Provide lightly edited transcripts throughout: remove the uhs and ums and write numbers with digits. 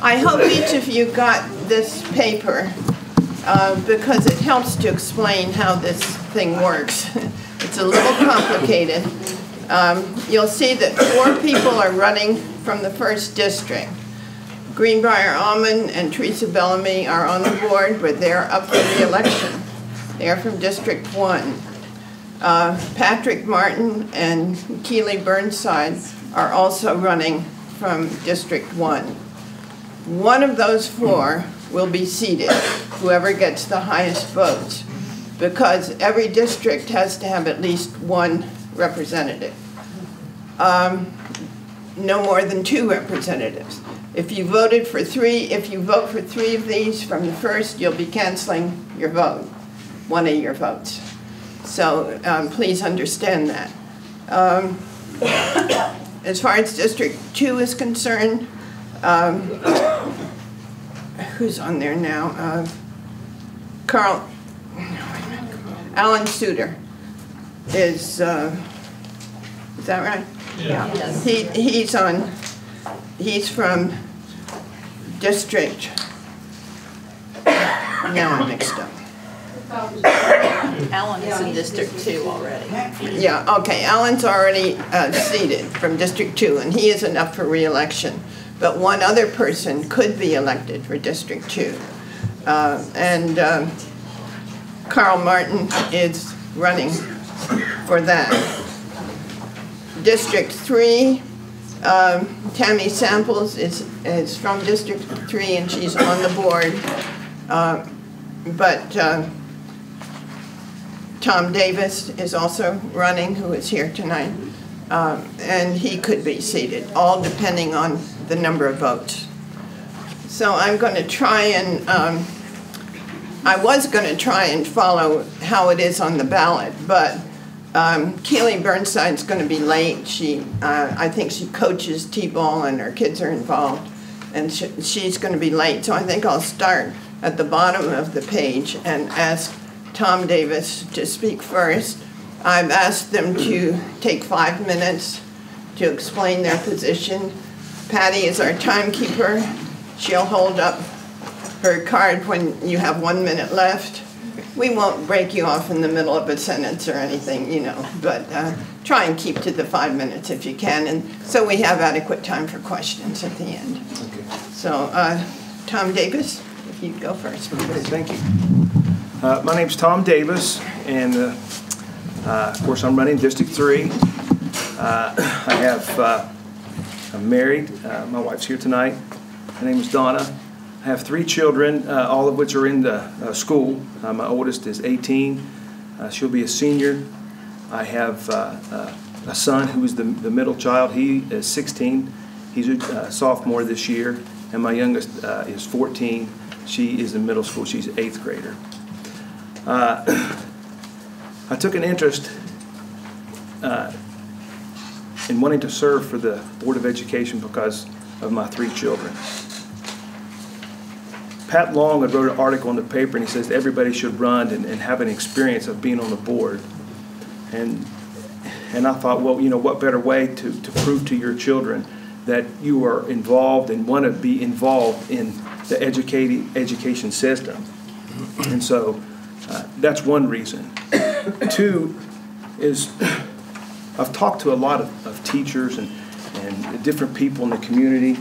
I hope each of you got this paper because it helps to explain how this thing works. It's a little complicated. You'll see that 4 people are running from the 1st district. Greenbrier Almond and Teresa Bellamy are on the board, but they're up for re-election. They're from District 1. Patrick Martin and Keely Burnside are also running from District 1. One of those 4 will be seated, whoever gets the highest votes, because every district has to have at least 1 representative. No more than 2 representatives. If you vote for 3 of these from the 1st, you'll be canceling your vote, 1 of your votes. So please understand that. As far as District 2 is concerned, who's on there now? Alan Suter is that right? Yeah. Yes. He's from District, now I'm mixed up. Alan is in District 2 already. Yeah, okay, Alan's already seated from District 2, and he is enough for re-election. But 1 other person could be elected for District 2. Carl Martin is running for that. District 3, Tammy Samples is from District 3, and she's on the board. But Tom Davis is also running, who is here tonight, and he could be seated, all depending on the number of votes. So I'm going to try and, I was going to try and follow how it is on the ballot, but Keely Burnside's going to be late. I think she coaches T-ball and her kids are involved, and she's going to be late. So I think I'll start at the bottom of the page and ask Tom Davis to speak first. I've asked them to take 5 minutes to explain their position. Patty is our timekeeper. She'll hold up her card when you have 1 minute left. We won't break you off in the middle of a sentence or anything, you know, but try and keep to the 5 minutes if you can, and so we have adequate time for questions at the end. Okay. So, Tom Davis, if you'd go first. Okay, thank you. My name's Tom Davis, and of course I'm running District 3. I'm married. My wife's here tonight. Her name is Donna. I have 3 children, all of which are in the school. My oldest is 18. She'll be a senior. I have a son who is the middle child. He is 16. He's a sophomore this year. And my youngest is 14. She is in middle school. She's an 8th grader. I took an interest in wanting to serve for the Board of Education because of my 3 children. Pat Long had wrote an article in the paper, and he says that everybody should run and have an experience of being on the board. And I thought, well, you know, what better way to prove to your children that you are involved and want to be involved in the education system. And so that's one reason. 2 is I've talked to a lot of teachers and different people in the community,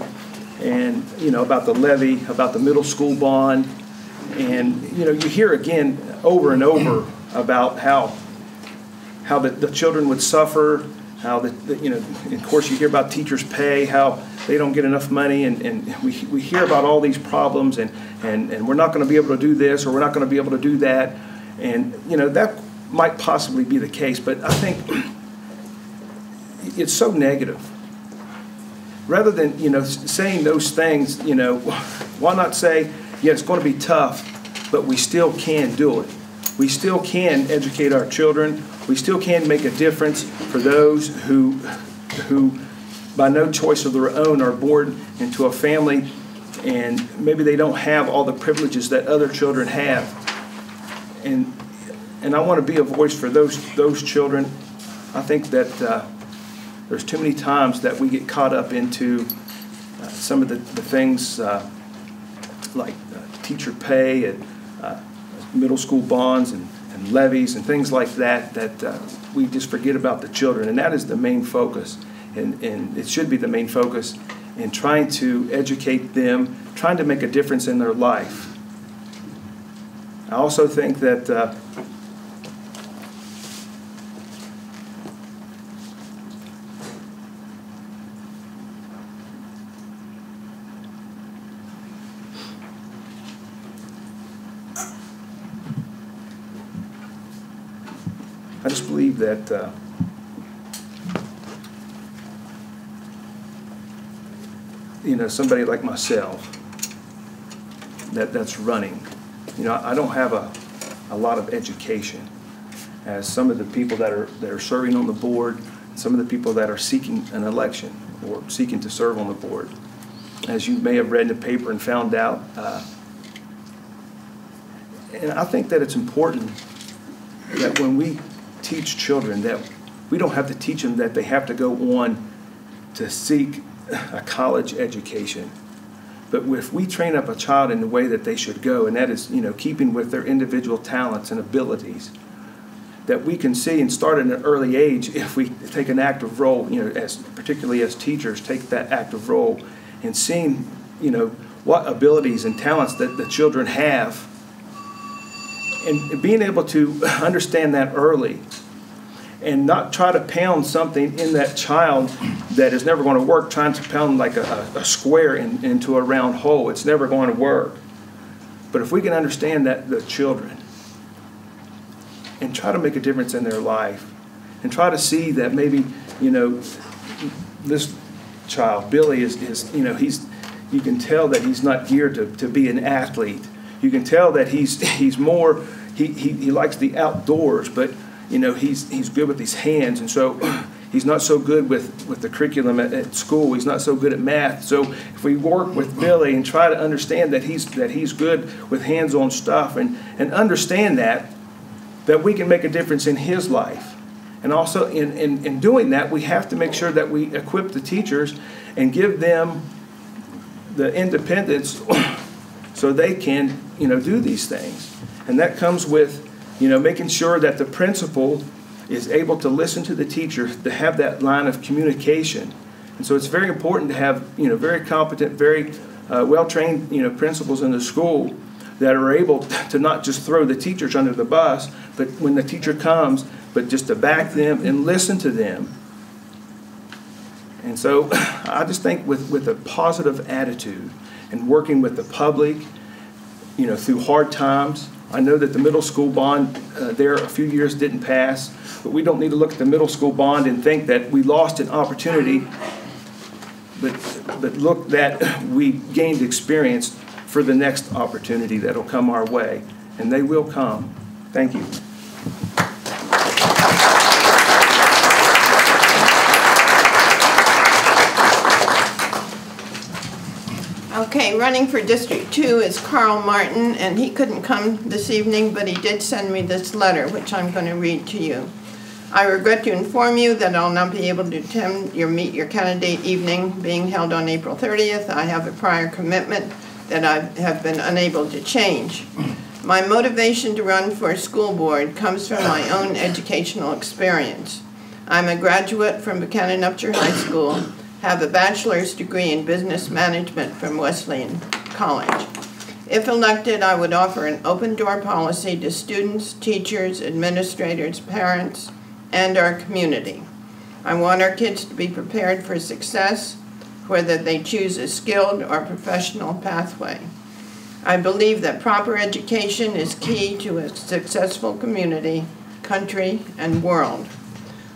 and you know, about the levy, about the middle school bond, and you know, you hear again over and over about how the children would suffer, how you know, of course you hear about teachers' pay, how they don't get enough money, and we hear about all these problems, and we're not going to be able to do this, or we're not going to be able to do that, and you know, that might possibly be the case, but I think it's so negative. Rather than, you know, saying those things, you know, why not say, yeah, it's going to be tough, but we still can do it. We still can educate our children. We still can make a difference for those who by no choice of their own are born into a family, and maybe they don't have all the privileges that other children have. And I want to be a voice for those children. I think that there's too many times that we get caught up into some of the things like teacher pay and middle school bonds and levies and things like that, we just forget about the children. And that is the main focus. And it should be the main focus in trying to educate them, trying to make a difference in their life. I also think that I just believe that somebody like myself that's running, I don't have a lot of education, as some of the people that are serving on the board, some of the people that are seeking an election or seeking to serve on the board. As you may have read in the paper and found out, and I think that it's important that when we teach children, that we don't have to teach them that they have to go on to seek a college education. But if we train up a child in the way that they should go, and that is, keeping with their individual talents and abilities, that we can see and start at an early age, if we take an active role, particularly as teachers, take that active role and seeing, what abilities and talents that the children have, and being able to understand that early, and not try to pound something in that child that is never going to work, trying to pound like a square into a round hole. It's never going to work. But if we can understand that the children and try to make a difference in their life and try to see that maybe, this child, Billy, is you can tell that he's not geared to be an athlete. You can tell that he's more, he likes the outdoors, but he's good with his hands, and so he's not so good with the curriculum at school. He's not so good at math. So if we work with Billy and try to understand that he's good with hands-on stuff, and understand that we can make a difference in his life. And also in doing that, we have to make sure that we equip the teachers and give them the independence so they can do these things. And that comes with making sure that the principal is able to listen to the teacher, to have that line of communication. And so it's very important to have, very competent, very well-trained, principals in the school that are able to not just throw the teachers under the bus, but when the teacher comes, but just to back them and listen to them. And so I just think with a positive attitude and working with the public, through hard times. I know that the middle school bond there a few years didn't pass, but we don't need to look at the middle school bond and think that we lost an opportunity, but look that we gained experience for the next opportunity that will come our way, and they will come. Thank you. Okay, running for District 2 is Carl Martin, and he couldn't come this evening, but he did send me this letter, which I'm going to read to you. I regret to inform you that I'll not be able to attend your Meet Your Candidate evening being held on April 30th. I have a prior commitment that I have been unable to change. My motivation to run for a school board comes from my own educational experience. I'm a graduate from Buchanan Upshur High School, have a bachelor's degree in business management from Wesleyan College. If elected, I would offer an open door policy to students, teachers, administrators, parents, and our community. I want our kids to be prepared for success, whether they choose a skilled or professional pathway. I believe that proper education is key to a successful community, country, and world.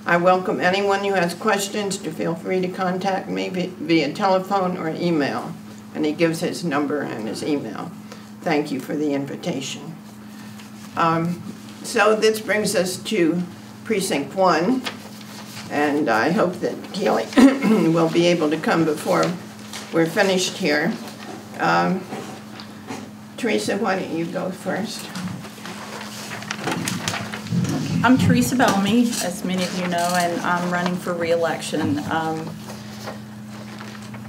I welcome anyone who has questions to feel free to contact me via telephone or email. And he gives his number and his email. Thank you for the invitation. So this brings us to Precinct 1. And I hope that Keely will be able to come before we're finished here. Teresa, why don't you go first? I'm Teresa Bellamy, as many of you know, and I'm running for re-election.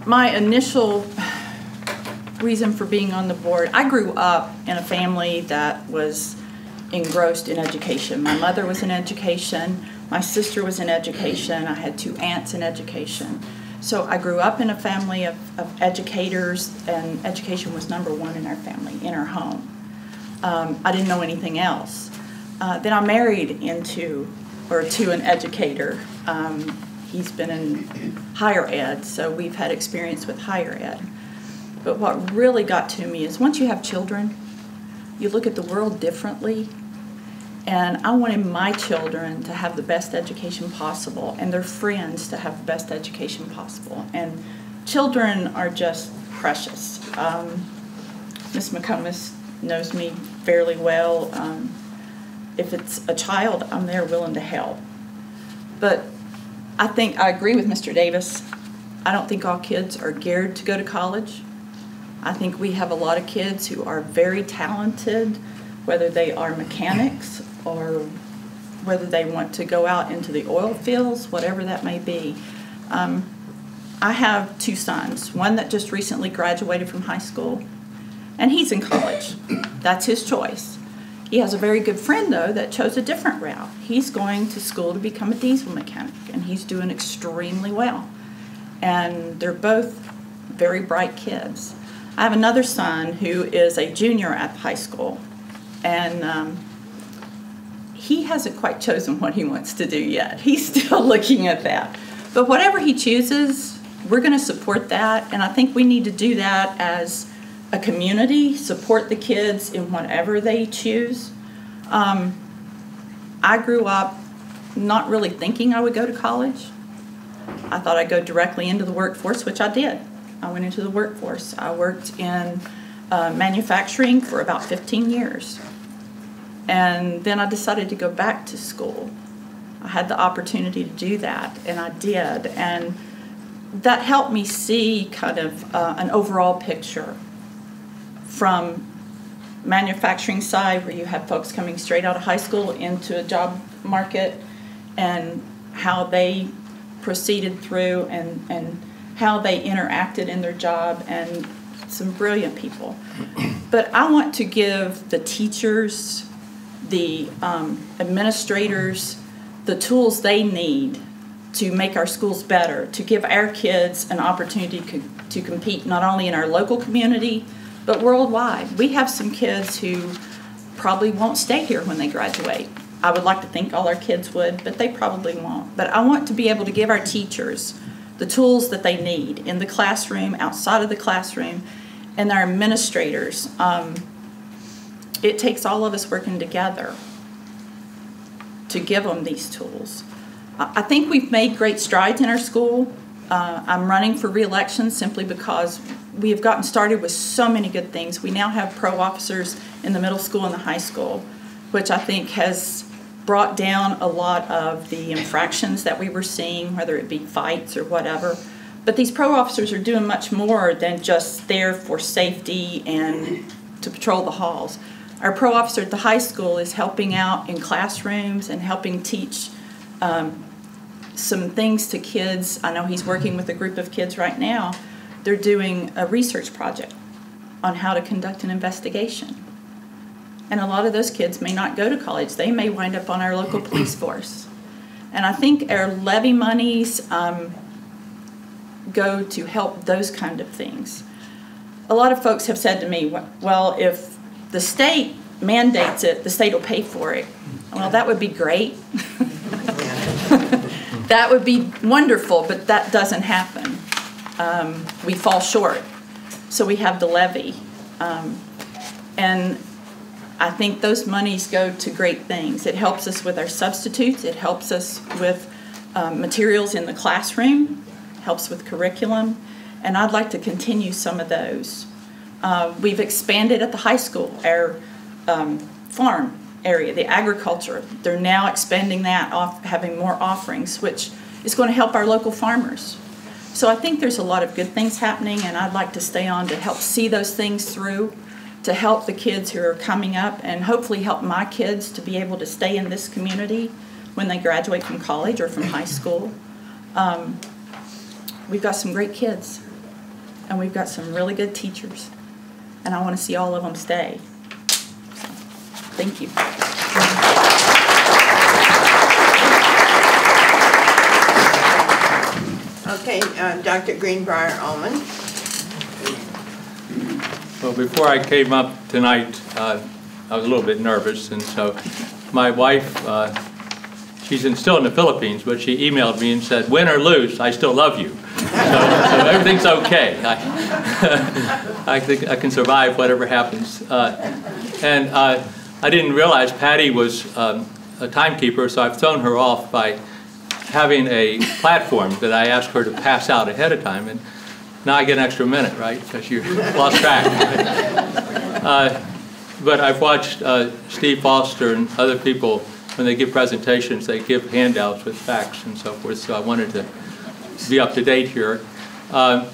my initial reason for being on the board, I grew up in a family that was engrossed in education. My mother was in education, my sister was in education, I had 2 aunts in education. So I grew up in a family of educators, and education was #1 in our family, in our home. I didn't know anything else. Then I married to an educator. He's been in higher ed, so we've had experience with higher ed. But what really got to me is once you have children, you look at the world differently. And I wanted my children to have the best education possible and their friends to have the best education possible. And children are just precious. Ms. McComas knows me fairly well. If it's a child, I'm there willing to help. But I think I agree with Mr. Davis. I don't think all kids are geared to go to college. I think we have a lot of kids who are very talented, whether they are mechanics or whether they want to go out into the oil fields, whatever that may be. I have 2 sons, one that just recently graduated from high school, and he's in college. That's his choice. He has a very good friend, though, that chose a different route. He's going to school to become a diesel mechanic, and he's doing extremely well. And they're both very bright kids. I have another son who is a junior at high school, and he hasn't quite chosen what he wants to do yet. He's still looking at that. But whatever he chooses, we're going to support that, and I think we need to do that as a community, support the kids in whatever they choose. I grew up not really thinking I would go to college. I thought I'd go directly into the workforce, which I did. I went into the workforce. I worked in manufacturing for about 15 years. And then I decided to go back to school. I had the opportunity to do that, and I did. And that helped me see kind of an overall picture from manufacturing side, where you have folks coming straight out of high school into a job market, and how they proceeded through and how they interacted in their job, and some brilliant people. But I want to give the teachers, the administrators, the tools they need to make our schools better, to give our kids an opportunity to compete not only in our local community, but worldwide. We have some kids who probably won't stay here when they graduate. I would like to think all our kids would, but they probably won't. But I want to be able to give our teachers the tools that they need in the classroom, outside of the classroom, and our administrators. It takes all of us working together to give them these tools. I think we've made great strides in our school. I'm running for re-election simply because we have gotten started with so many good things. We now have pro-officers in the middle school and the high school, which I think has brought down a lot of the infractions that we were seeing, whether it be fights or whatever. But these pro-officers are doing much more than just there for safety and to patrol the halls. Our pro-officer at the high school is helping out in classrooms and helping teach some things to kids. I know he's working with a group of kids right now. They're doing a research project on how to conduct an investigation. And a lot of those kids may not go to college. They may wind up on our local police force. And I think our levy monies go to help those kind of things. A lot of folks have said to me, well, if the state mandates it, the state will pay for it. Well, that would be great. That would be wonderful, but that doesn't happen. We fall short. So we have the levy. And I think those monies go to great things. It helps us with our substitutes. It helps us with materials in the classroom, helps with curriculum, and I'd like to continue some of those. We've expanded at the high school, our farm area, the agriculture. They're now expanding that, having more offerings, which is going to help our local farmers. So I think there's a lot of good things happening, and I'd like to stay on to help see those things through, to help the kids who are coming up, and hopefully help my kids to be able to stay in this community when they graduate from college or from high school. We've got some great kids, and we've got some really good teachers, and I want to see all of them stay. So, thank you. Okay, Dr. Greenbrier Ullman. Well, before I came up tonight, I was a little bit nervous, and so my wife, she's still in the Philippines, but she emailed me and said, win or lose, I still love you. So everything's okay. I think I can survive whatever happens. And I didn't realize Patty was a timekeeper, so I've thrown her off by having a platform that I asked her to pass out ahead of time. And now I get an extra minute, right? Because you lost track. But I've watched Steve Foster and other people, when they give presentations, they give handouts with facts and so forth. So I wanted to be up to date here. But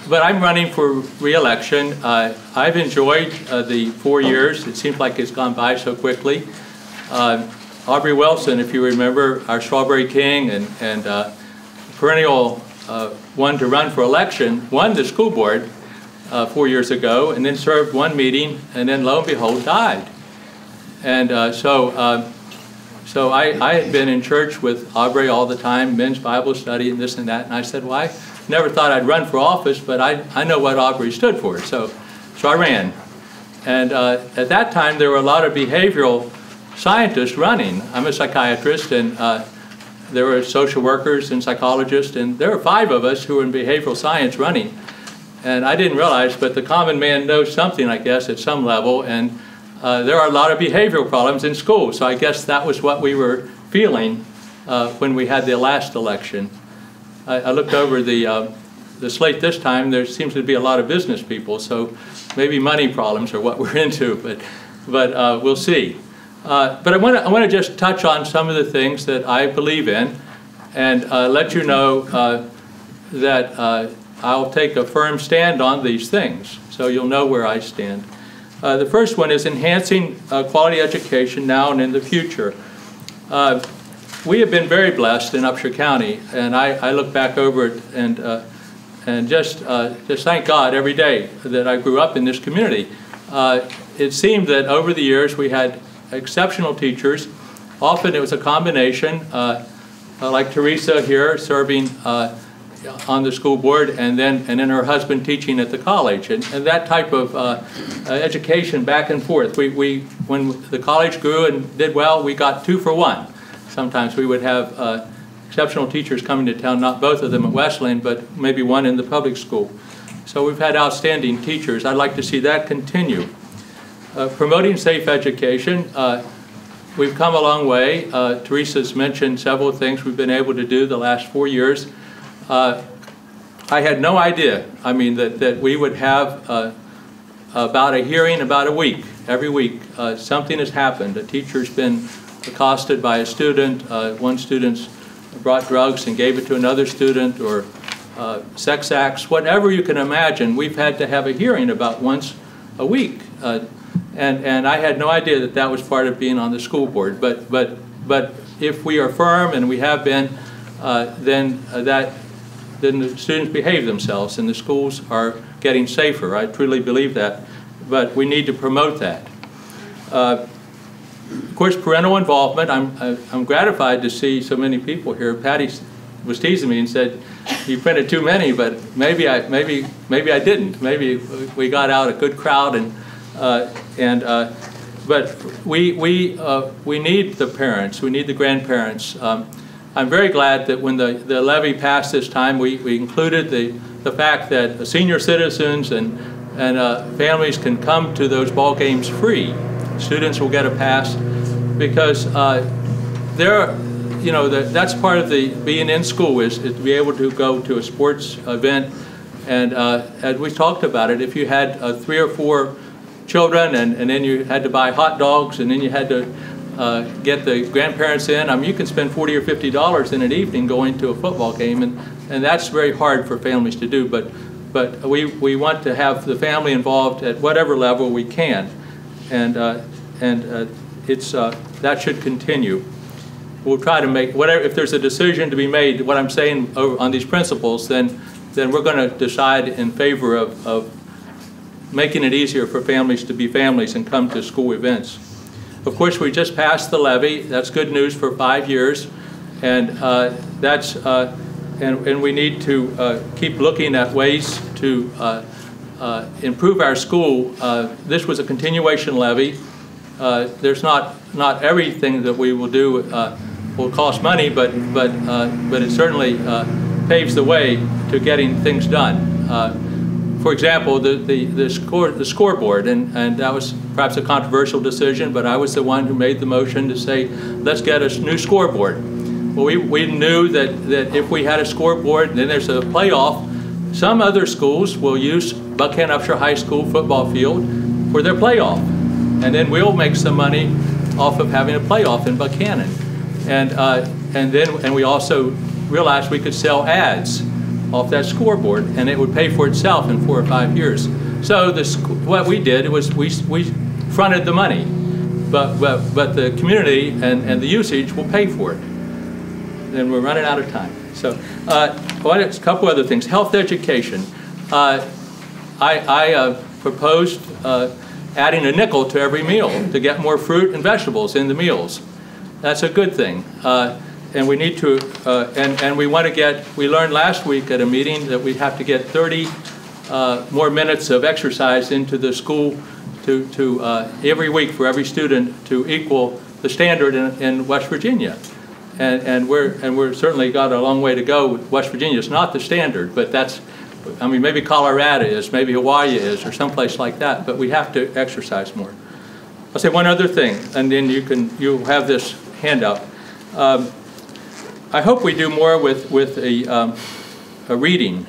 I'm running for re-election. I've enjoyed the 4 years. It seems like it's gone by so quickly. Aubrey Wilson, if you remember, our Strawberry King and perennial one to run for election, won the school board 4 years ago, and then served one meeting, and then lo and behold, died. And so I had been in church with Aubrey all the time, men's Bible study and this and that, and I said, well, I never thought I'd run for office, but I know what Aubrey stood for, so I ran. And at that time, there were a lot of behavioral scientists running. I'm a psychiatrist, and there were social workers and psychologists, and there were 5 of us who were in behavioral science running. And I didn't realize, but the common man knows something, I guess, at some level, and there are a lot of behavioral problems in school, so I guess that was what we were feeling when we had the last election. I looked over the slate this time. There seems to be a lot of business people, so maybe money problems are what we're into, but we'll see. But I want to just touch on some of the things that I believe in and let you know that I'll take a firm stand on these things, so you'll know where I stand. The first one is enhancing quality education now and in the future. We have been very blessed in Upshur County, and I look back over it and just thank God every day that I grew up in this community. It seemed that over the years we had exceptional teachers. Often it was a combination, like Teresa here serving on the school board, and then her husband teaching at the college, and that type of education back and forth. When the college grew and did well, we got 2 for 1. Sometimes we would have exceptional teachers coming to town, not both of them at Wesleyan, but maybe one in the public school. So we've had outstanding teachers. I'd like to see that continue. Promoting safe education, we've come a long way. Teresa's mentioned several things we've been able to do the last 4 years. I had no idea, that we would have about a hearing about a week. Every week something has happened. A teacher's been accosted by a student. One student's brought drugs and gave it to another student, or sex acts, whatever you can imagine. We've had to have a hearing about once a week. And I had no idea that that was part of being on the school board. But if we are firm, and we have been, then the students behave themselves, and the schools are getting safer. I truly believe that. But we need to promote that. Of course, parental involvement. I'm gratified to see so many people here. Patty was teasing me and said, "You printed too many," but maybe I didn't. Maybe we got out a good crowd, but we need the parents. We need the grandparents. I'm very glad that when the levy passed this time, we included the fact that senior citizens and families can come to those ball games free. Students will get a pass because that's part of the being in school is to be able to go to a sports event. And as we talked about it, if you had 3 or 4 children and then you had to buy hot dogs and then you had to get the grandparents in, you can spend $40 or $50 in an evening going to a football game, and that's very hard for families to do. But we want to have the family involved at whatever level we can, and that should continue. We'll try to make whatever. If there's a decision to be made, what I'm saying on these principles, then then we're going to decide in favor of making it easier for families to be families and come to school events. Of course, we just passed the levy. That's good news for 5 years, and and we need to keep looking at ways to improve our school. This was a continuation levy. There's not everything that we will do will cost money, but it certainly paves the way to getting things done. For example, the scoreboard, and that was perhaps a controversial decision, but I was the one who made the motion to say, let's get a new scoreboard. Well, we knew that if we had a scoreboard, then there's a playoff. Some other schools will use Buckhannon Upshur High School football field for their playoff, and then we'll make some money off of having a playoff in Buckhannon. And we also realized we could sell ads off that scoreboard, and it would pay for itself in 4 or 5 years. So what we did was we fronted the money, but the community and the usage will pay for it. And we're running out of time. So a couple other things. Health education. I proposed adding a nickel to every meal to get more fruit and vegetables in the meals. That's a good thing. And we need to, and we want to get, we learned last week at a meeting that we have to get 30 more minutes of exercise into the school to every week for every student to equal the standard in West Virginia. And we're certainly got a long way to go with West Virginia. It's not the standard, but that's, I mean, maybe Colorado is, maybe Hawaii is, or someplace like that, but we have to exercise more. I'll say one other thing, and then you'll have this handout. I hope we do more with a reading.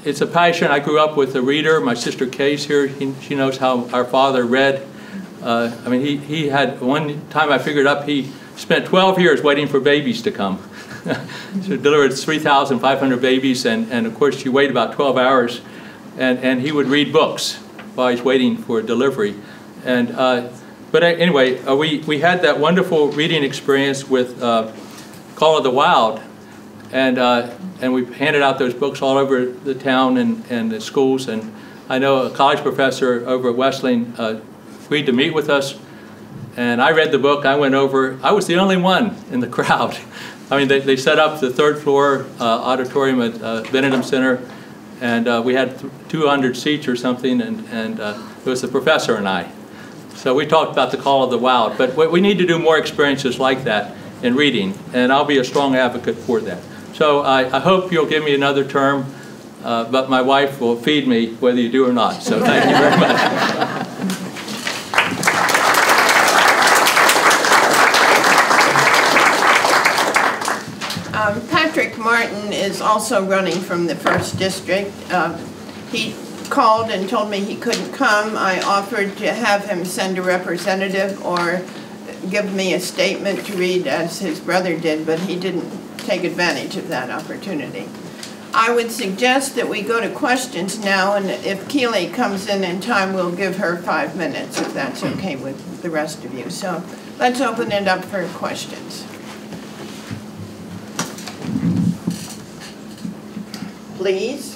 It's a passion. I grew up with a reader. My sister Kay's here. She knows how our father read. I mean, he had, one time I figured up, he spent 12 years waiting for babies to come. So delivered 3,500 babies, and of course you wait about 12 hours, and he would read books while he's waiting for delivery. And but anyway, we had that wonderful reading experience with Call of the Wild, and we handed out those books all over the town and the schools. And I know a college professor over at Wesleyan agreed to meet with us, and I read the book. I went over. I was the only one in the crowd. I mean, they set up the third floor auditorium at Benedum Center, and we had 200 seats or something, and it was the professor and I. So we talked about the Call of the Wild, but we need to do more experiences like that in reading, and I'll be a strong advocate for that. So I hope you'll give me another term, but my wife will feed me whether you do or not. So thank you very much. Patrick Martin is also running from the 1st District. He called and told me he couldn't come. I offered to have him send a representative or give me a statement to read as his brother did, but he didn't take advantage of that opportunity. I would suggest that we go to questions now, and if Keely comes in time, we'll give her 5 minutes, if that's okay with the rest of you. So let's open it up for questions. Please.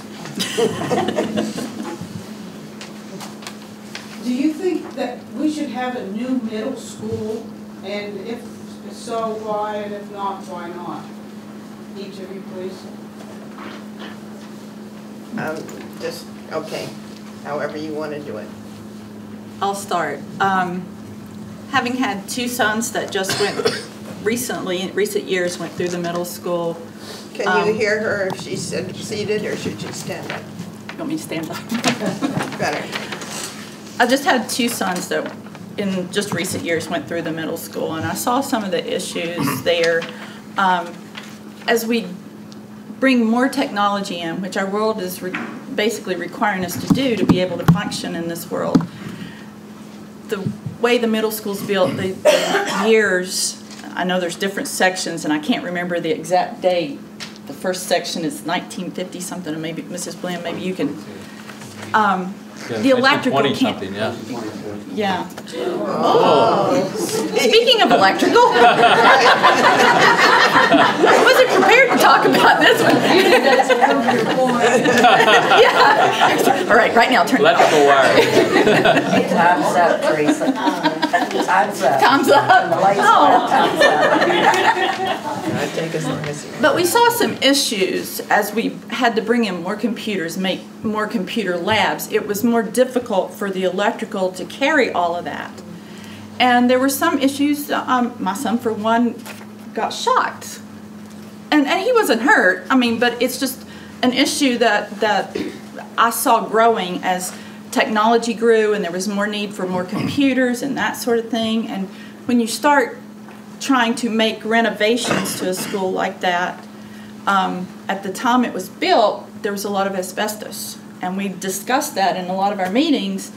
Do you think that we should have a new middle school? And if so, why? And if not, why not? Each of you, please. Just, okay, however you want to do it. I'll start. Having had 2 sons that just went recently, in recent years, went through the middle school. Can you hear her if she's seated, or should she stand up? You want me to stand up? Better. I just had 2 sons that in just recent years went through the middle school, and I saw some of the issues there. As we bring more technology in, which our world is basically requiring us to do to be able to function in this world, the way the middle school's built, the years, I know there's different sections, and I can't remember the exact date. The first section is 1950 something, and maybe Mrs. Bland, maybe you can. the electrical 20 can't. something, yeah. Yeah. Speaking of electrical, I wasn't prepared to talk about this one. Yeah. All right, right now, turn it off. Electrical wire. Time's up, Teresa. Time's up. Time's up. Oh. Time's up. Take as long as you want. But we saw some issues as we had to bring in more computers, make more computer labs. It was more difficult for the electrical to carry all of that. And there were some issues. My son, for one, got shocked. And he wasn't hurt, I mean, but it's just an issue that I saw growing as technology grew and there was more need for more computers and that sort of thing. And when you start trying to make renovations to a school like that, at the time it was built, there was a lot of asbestos. And we discussed that in a lot of our meetings,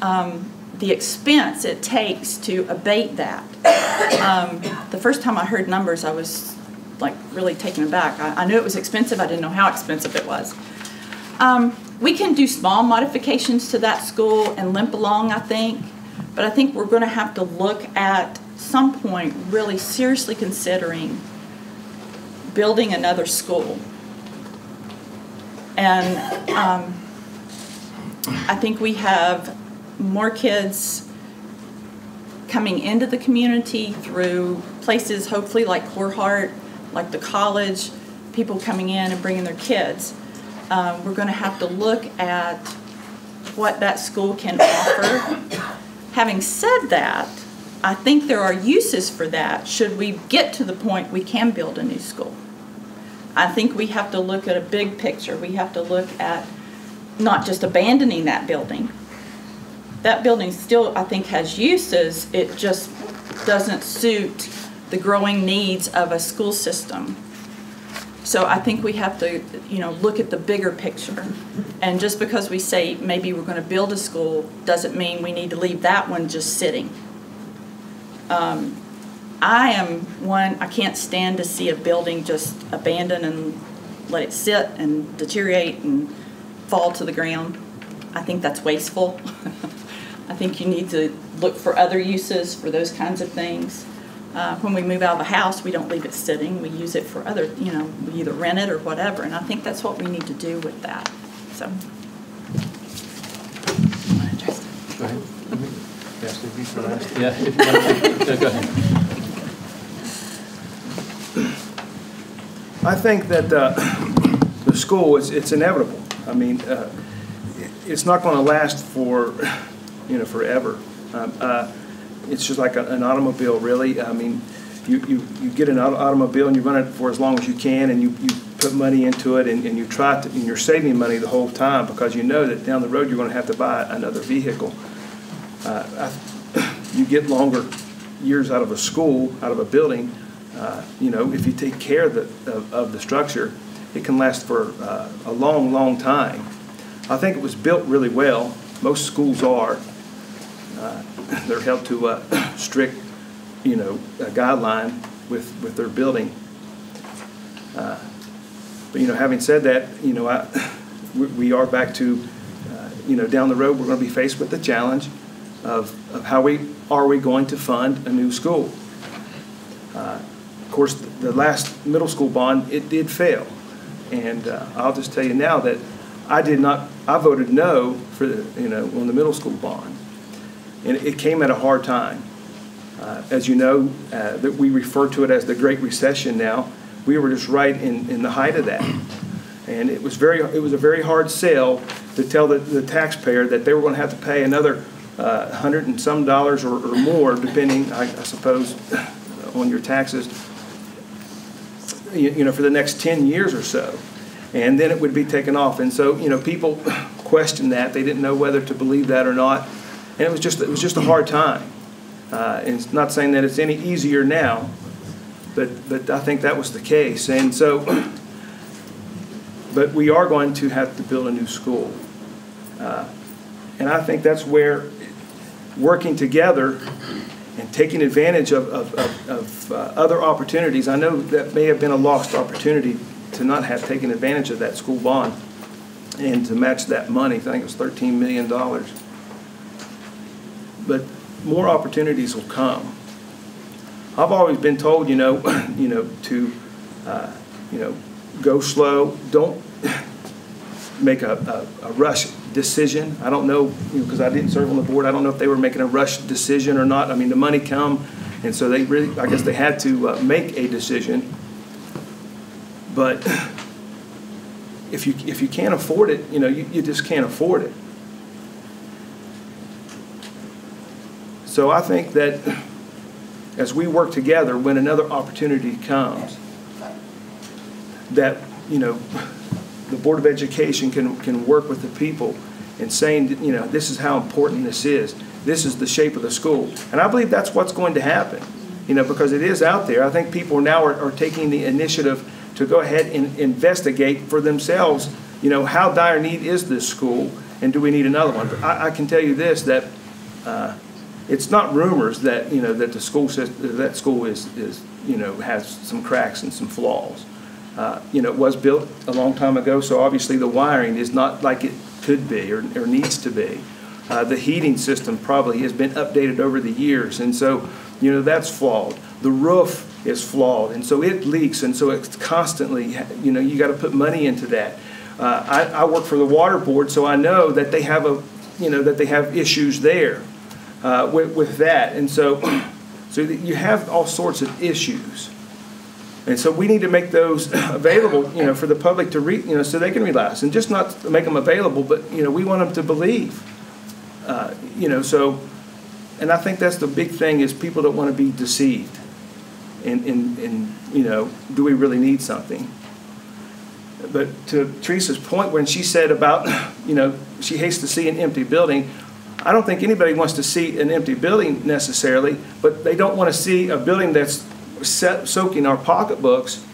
the expense it takes to abate that. The first time I heard numbers, I was like really taken aback. I knew it was expensive, I didn't know how expensive it was. We can do small modifications to that school and limp along, I think, but I think we're going to have to look at some point really seriously considering building another school. And I think we have more kids coming into the community through places hopefully like Corhart, like the college, people coming in and bringing their kids. We're going to have to look at what that school can offer. Having said that, I think there are uses for that should we get to the point we can build a new school. I think we have to look at a big picture. We have to look at not just abandoning that building. That building still, I think, has uses. It just doesn't suit the growing needs of a school system. So I think we have to, look at the bigger picture. And just because we say maybe we're going to build a school doesn't mean we need to leave that one just sitting. I can't stand to see a building just abandoned and let it sit and deteriorate and fall to the ground. I think that's wasteful. I think you need to look for other uses for those kinds of things. When we move out of a house, we don't leave it sitting. We use it for other, we either rent it or whatever. And I think that's what we need to do with that. So. Go ahead. Yeah, if you want to. Go ahead. I think that the school, it's inevitable. I mean, it's not going to last for, forever. It's just like an automobile, really. I mean, you get an automobile and you run it for as long as you can, and you put money into it, and you try to, and you're saving money the whole time because you know that down the road you're going to have to buy another vehicle. You get longer years out of a school, out of a building. If you take care of the structure, it can last for a long, long time. I think it was built really well. Most schools are. They're held to a strict, a guideline with their building. But having said that, we are back to, down the road we're going to be faced with the challenge of how are we going to fund a new school. Of course, the last middle school bond, it did fail. And I'll just tell you now that I voted no for on the middle school bond. And it came at a hard time. As you know, that we refer to it as the Great Recession now. We were just right in the height of that. And it was a very hard sell to tell the taxpayer that they were going to have to pay another $100 and some or more, depending, I suppose, on your taxes, for the next 10 years or so. And then it would be taken off. And so, people questioned that. They didn't know whether to believe that or not. And it was just a hard time. And it's not saying that it's any easier now, but I think that was the case. And so, but we are going to have to build a new school. And I think that's where working together and taking advantage of other opportunities. I know that may have been a lost opportunity to not have taken advantage of that school bond. And to match that money, I think it was $13 million. But more opportunities will come. I've always been told, to, go slow. Don't make a rush decision. I don't know, because I didn't serve on the board, I don't know if they were making a rush decision or not. I mean, the money come, and so they really, I guess they had to make a decision. But if you can't afford it, you just can't afford it. So I think that as we work together, when another opportunity comes, that, the Board of Education can work with the people in saying, this is how important this is. This is the shape of the school. And I believe that's what's going to happen, because it is out there. I think people now are taking the initiative to go ahead and investigate for themselves, how dire need is this school, and do we need another one? But I can tell you this, that it's not rumors that, that the school system, that school is has some cracks and some flaws. It was built a long time ago, so obviously the wiring is not like it could be or needs to be. The heating system probably has been updated over the years, and so, that's flawed. The roof is flawed, and so it leaks, and so it's constantly, you got to put money into that. I work for the water board, so I know that they have that they have issues there with that, and so you have all sorts of issues. And so we need to make those available, for the public to read, so they can relax, and just not make them available, but we want them to believe, So, and I think that's the big thing is people don't want to be deceived. In do we really need something? But to Teresa's point, when she said about, she hates to see an empty building. I don't think anybody wants to see an empty building necessarily, but they don't want to see a building that's soaking our pocketbooks.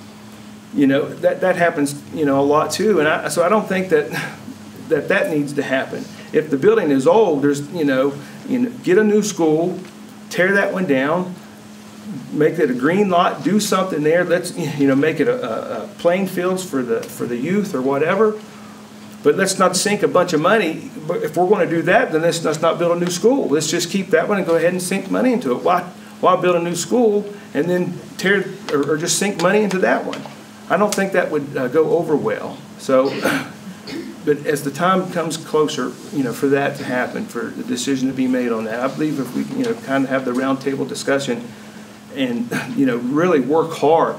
That happens, a lot too. And so I don't think that needs to happen. If the building is old, there's, get a new school, tear that one down, make it a green lot, do something there. Let's, make it a playing fields for the youth or whatever. But let's not sink a bunch of money. But if we're going to do that, then let's not build a new school. Let's just keep that one and go ahead and sink money into it. Why build a new school and then tear or just sink money into that one? I don't think that would go over well. So, but as the time comes closer, for that to happen, for the decision to be made on that, I believe if we, kind of have the roundtable discussion and, really work hard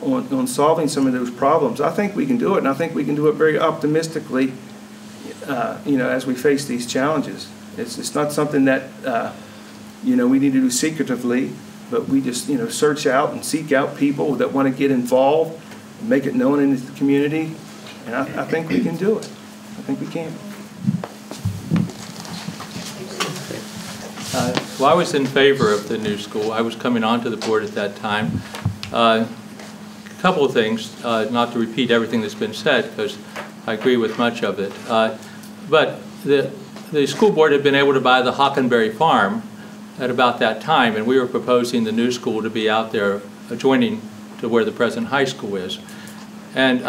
on solving some of those problems, I think we can do it, and I think we can do it very optimistically, as we face these challenges. It's not something that, we need to do secretively, but we just, search out and seek out people that want to get involved, and make it known in the community, and I think we can do it. I think we can. Well, I was in favor of the new school. I was coming onto the board at that time. A couple of things, not to repeat everything that's been said, because I agree with much of it. But the school board had been able to buy the Hockenberry Farm at about that time, and we were proposing the new school to be out there adjoining to where the present high school is. And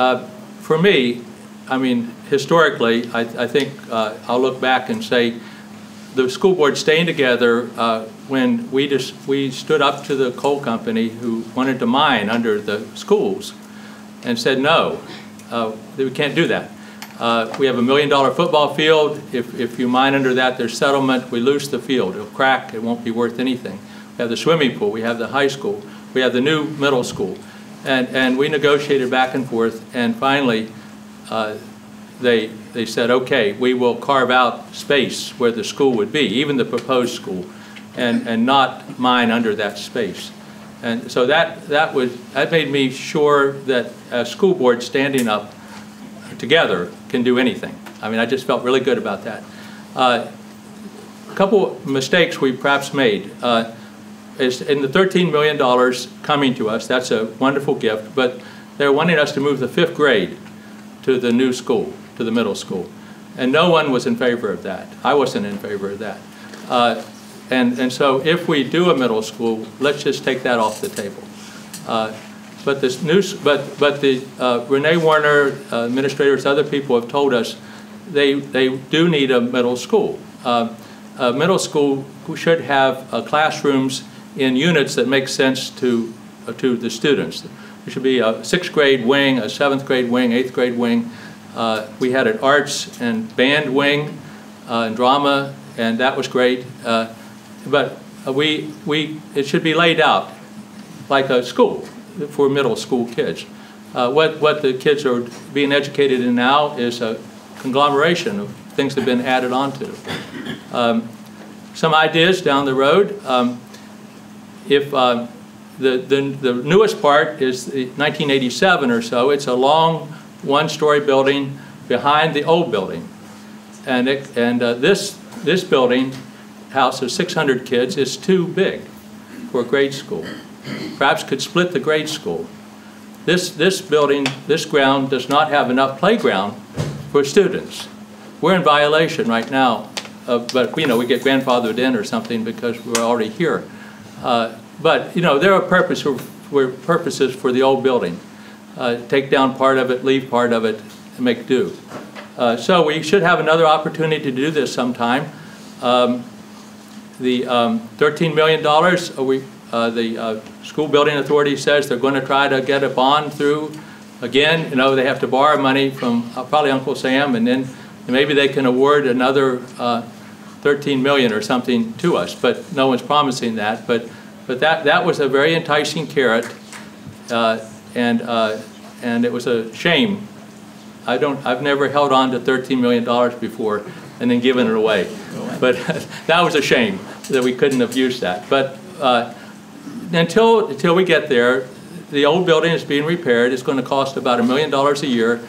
for me, I mean, historically, I think I'll look back and say the school board staying together when we stood up to the coal company who wanted to mine under the schools and said, no, we can't do that. We have $1 million football field. If you mine under that, there's settlement. We lose the field. It'll crack. It won't be worth anything. We have the swimming pool. We have the high school. We have the new middle school. And we negotiated back and forth, and finally they said, okay, we will carve out space where the school would be, even the proposed school, and not mine under that space. And so that made me sure that a school board standing up together can do anything. I mean, I just felt really good about that. A couple mistakes we perhaps made. Is in the $13 million coming to us, that's a wonderful gift, but they're wanting us to move the 5th grade to the new school, to the middle school. And no one was in favor of that. I wasn't in favor of that. And so if we do a middle school, let's just take that off the table. but this new, but the Renee Warner administrators, other people have told us they do need a middle school. Middle school should have classrooms in units that make sense to the students. There should be a 6th grade wing, a 7th grade wing, 8th grade wing. We had an arts and band wing and drama, and that was great. But it should be laid out like a school for middle school kids. What the kids are being educated in now is a conglomeration of things that have been added onto. Some ideas down the road. If the newest part is 1987 or so, it's a long one-story building behind the old building, and this building house of 600 kids is too big for a grade school. Perhaps could split the grade school. This building, this ground does not have enough playground for students. We're in violation right now, but you know, we get grandfathered in or something because we're already here. But you know, there are purposes for the old building. Take down part of it, leave part of it, and make do. So we should have another opportunity to do this sometime. The $13 million, the school building authority says they're going to try to get a bond through. Again, you know, they have to borrow money from probably Uncle Sam, and then maybe they can award another 13 million or something to us, but no one's promising that. But that was a very enticing carrot, and it was a shame. I've never held on to $13 million before and then given it away. But that was a shame that we couldn't have used that. But until we get there, the old building is being repaired. It's going to cost about $1 million a year,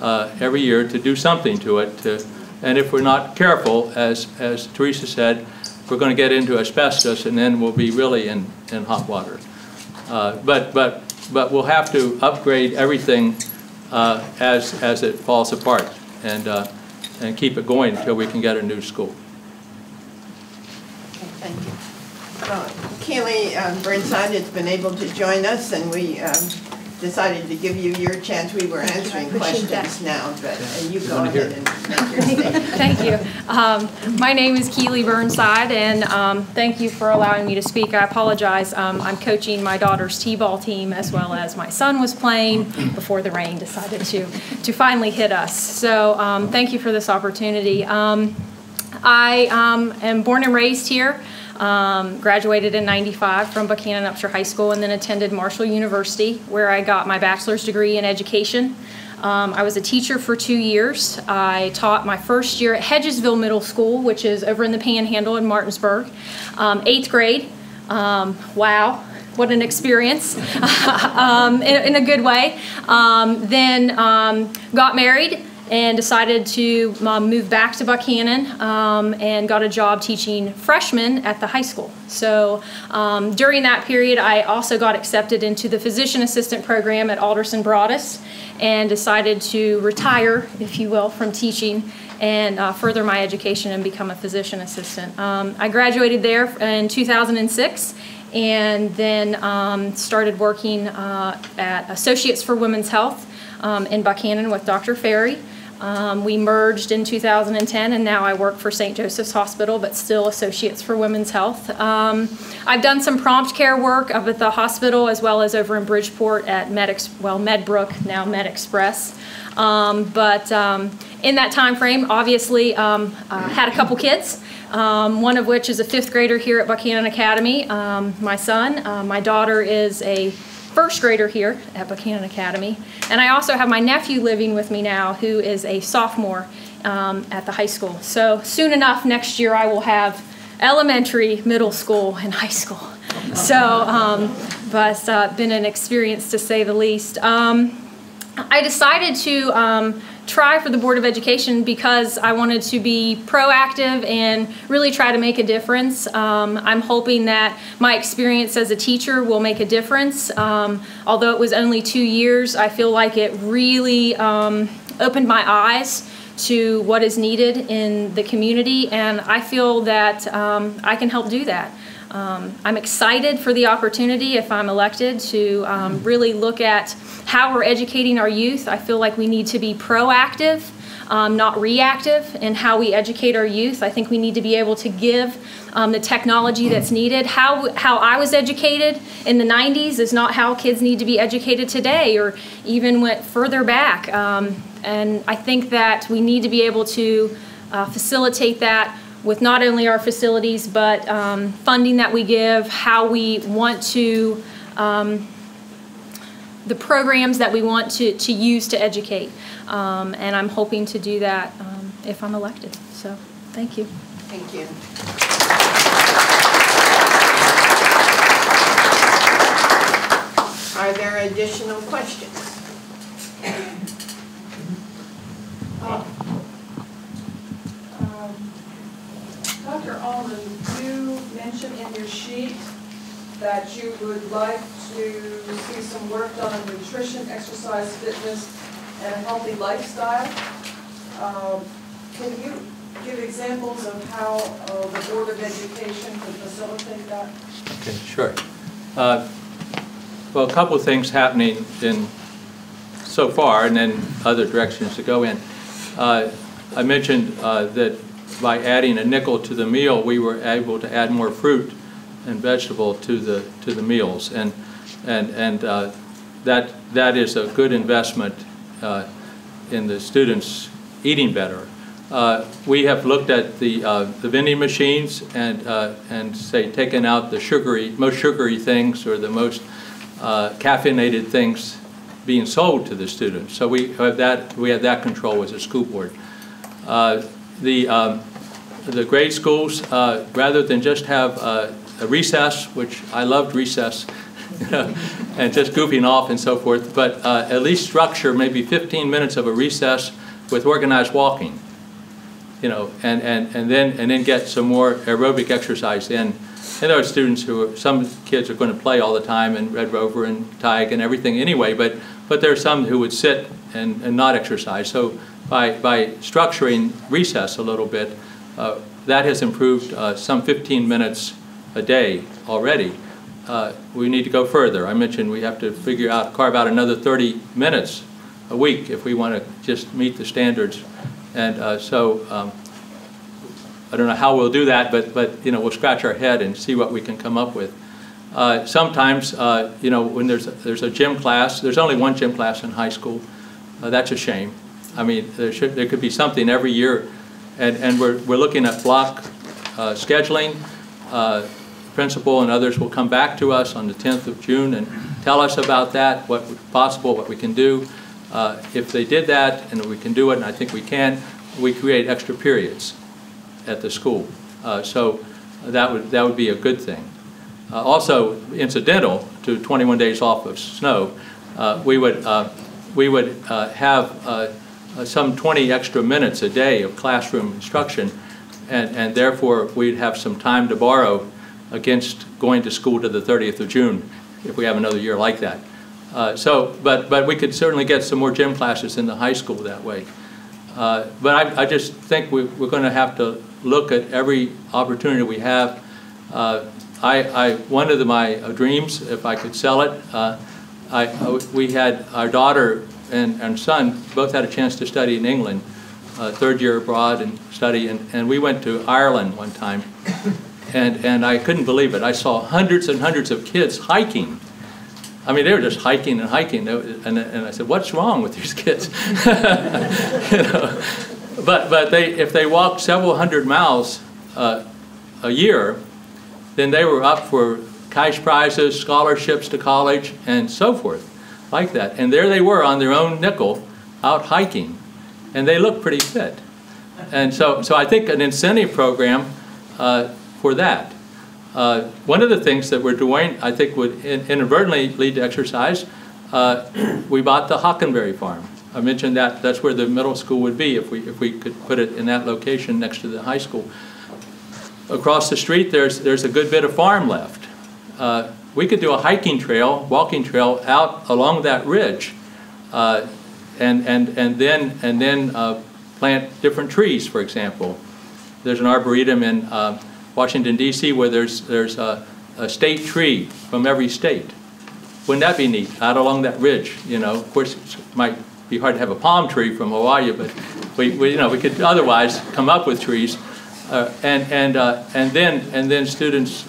every year, to do something to it. And if we're not careful, as Teresa said, we're going to get into asbestos, and then we'll be really in hot water. But we'll have to upgrade everything as it falls apart, and keep it going until we can get a new school. Thank you. Keely Burnside has been able to join us, and we decided to give you your chance. We were answering questions now, but you go ahead and make your statement. Thank you. My name is Keely Burnside, and thank you for allowing me to speak. I apologize. I'm coaching my daughter's t-ball team, as well as my son was playing before the rain decided to finally hit us. So thank you for this opportunity. I am born and raised here. Graduated in '95 from Buchanan Upshur High School, and then attended Marshall University, where I got my bachelor's degree in education. I was a teacher for 2 years. I taught my first year at Hedgesville Middle School, which is over in the Panhandle in Martinsburg, 8th grade. Wow, what an experience, in a good way. Then got married and decided to move back to Buchanan, and got a job teaching freshmen at the high school. So during that period, I also got accepted into the physician assistant program at Alderson Broaddus, and decided to retire, if you will, from teaching and further my education and become a physician assistant. I graduated there in 2006, and then started working at Associates for Women's Health in Buchanan with Dr. Ferry. We merged in 2010, and now I work for St. Joseph's Hospital, but still Associates for Women's Health. I've done some prompt care work up at the hospital, as well as over in Bridgeport at Medbrook, now MedExpress. In that time frame, obviously, had a couple kids. One of which is a 5th grader here at Buchanan Academy, my son. My daughter is a 1st grader here at Buchanan Academy. And I also have my nephew living with me now, who is a sophomore at the high school. So soon enough, next year, I will have elementary, middle school, and high school. So, but been an experience to say the least. I decided to try for the Board of Education because I wanted to be proactive and really try to make a difference. I'm hoping that my experience as a teacher will make a difference. Although it was only 2 years, I feel like it really opened my eyes to what is needed in the community, and I feel that I can help do that. I'm excited for the opportunity, if I'm elected, to really look at how we're educating our youth. I feel like we need to be proactive, not reactive in how we educate our youth. I think we need to be able to give the technology that's needed. How I was educated in the 90s is not how kids need to be educated today, or even went further back. And I think that we need to be able to facilitate that with not only our facilities, but funding that we give, how we want to, the programs that we want to use to educate. And I'm hoping to do that if I'm elected. So, thank you. Thank you. Are there additional questions? Dr. Allman, you mentioned in your sheet that you would like to see some work done on nutrition, exercise, fitness, and a healthy lifestyle. Can you give examples of how the Board of Education could facilitate that? Okay, sure. Well, a couple of things happening so far, and then other directions to go in. I mentioned that by adding a nickel to the meal, we were able to add more fruit and vegetable to the meals, and that is a good investment in the students eating better. We have looked at the vending machines and say taken out the most sugary things, or the most caffeinated things being sold to the students. So we have that control as a school board. The grade schools, rather than just have a recess, which I loved recess, and just goofing off and so forth, but at least structure maybe 15 minutes of a recess with organized walking, and then get some more aerobic exercise in. And there are students some kids are going to play all the time in Red Rover and TIG and everything anyway, but there are some who would sit and not exercise. So by structuring recess a little bit, that has improved some 15 minutes a day already. We need to go further. I mentioned we have to carve out another 30 minutes a week if we want to just meet the standards. And so I don't know how we'll do that, but we'll scratch our head and see what we can come up with. Sometimes, when there's a gym class, there's only one gym class in high school. That's a shame. I mean, there could be something every year, and we're looking at block scheduling. Principal and others will come back to us on the 10th of June and tell us about that, what's possible, what we can do. If they did that, and we can do it, and I think we can, we create extra periods at the school. So that would be a good thing. Also, incidental to 21 days off of snow, we would have some 20 extra minutes a day of classroom instruction, and therefore we'd have some time to borrow against going to school to the 30th of June if we have another year like that. But we could certainly get some more gym classes in the high school that way. But I just think we're going to have to look at every opportunity we have. One of my dreams, if I could sell it, we had our daughter and son both had a chance to study in England, third year abroad and study, and we went to Ireland one time, and I couldn't believe it. I saw hundreds and hundreds of kids hiking. I mean, they were just hiking and hiking, and I said, "What's wrong with these kids?" But if they walked several hundred miles a year, then they were up for cash prizes, scholarships to college, and so forth, like that. And there they were on their own nickel, out hiking, and they looked pretty fit. And so I think an incentive program for that. One of the things that we're doing, I think, would inadvertently lead to exercise. We bought the Hockenberry farm. I mentioned that's where the middle school would be if we could put it in that location next to the high school. Across the street, there's a good bit of farm left. We could do a hiking trail, walking trail out along that ridge, and then plant different trees. For example, there's an arboretum Washington D.C. where there's a state tree from every state. Wouldn't that be neat, out along that ridge, you know? Of course, it might be hard to have a palm tree from Hawaii, but we could otherwise come up with trees. And then students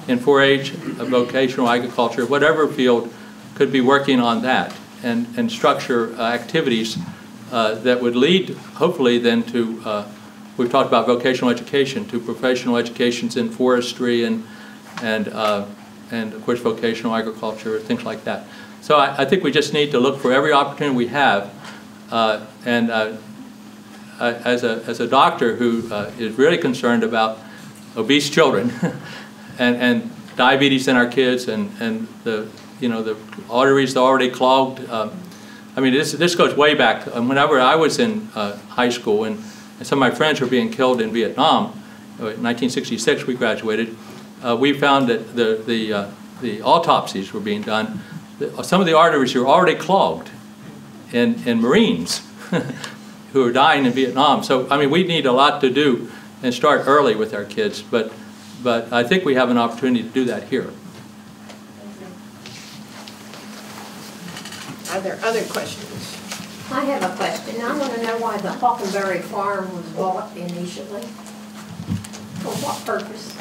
in 4-H, vocational agriculture, whatever field, could be working on that and structure activities that would lead, hopefully, then to, we've talked about vocational education, to professional educations in forestry and of course vocational agriculture, things like that. So I think we just need to look for every opportunity we have. As a doctor who is really concerned about obese children and diabetes in our kids and the arteries are already clogged. I mean, this goes way back. Whenever I was in high school and some of my friends were being killed in Vietnam, in 1966 we graduated, we found that the autopsies were being done. Some of the arteries were already clogged in Marines who are dying in Vietnam. So, I mean, we need a lot to do and start early with our kids, but I think we have an opportunity to do that here. Are there other questions? I have a question. I want to know why the Hockenberry farm was bought initially. For what purpose?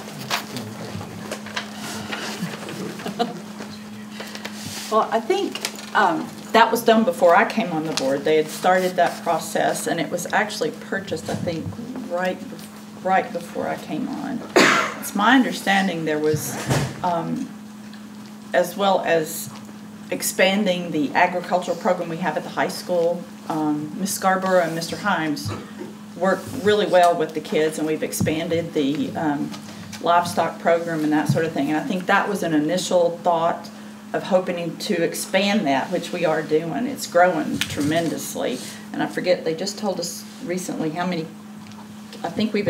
Well, I think that was done before I came on the board. They had started that process, and it was actually purchased, I think, right before I came on. It's my understanding there was, as well as expanding the agricultural program we have at the high school, Ms. Scarborough and Mr. Himes work really well with the kids, and we've expanded the livestock program and that sort of thing. And I think that was an initial thought of hoping to expand that, which we are doing. It's growing tremendously. And I forget, they just told us recently how many, I think we've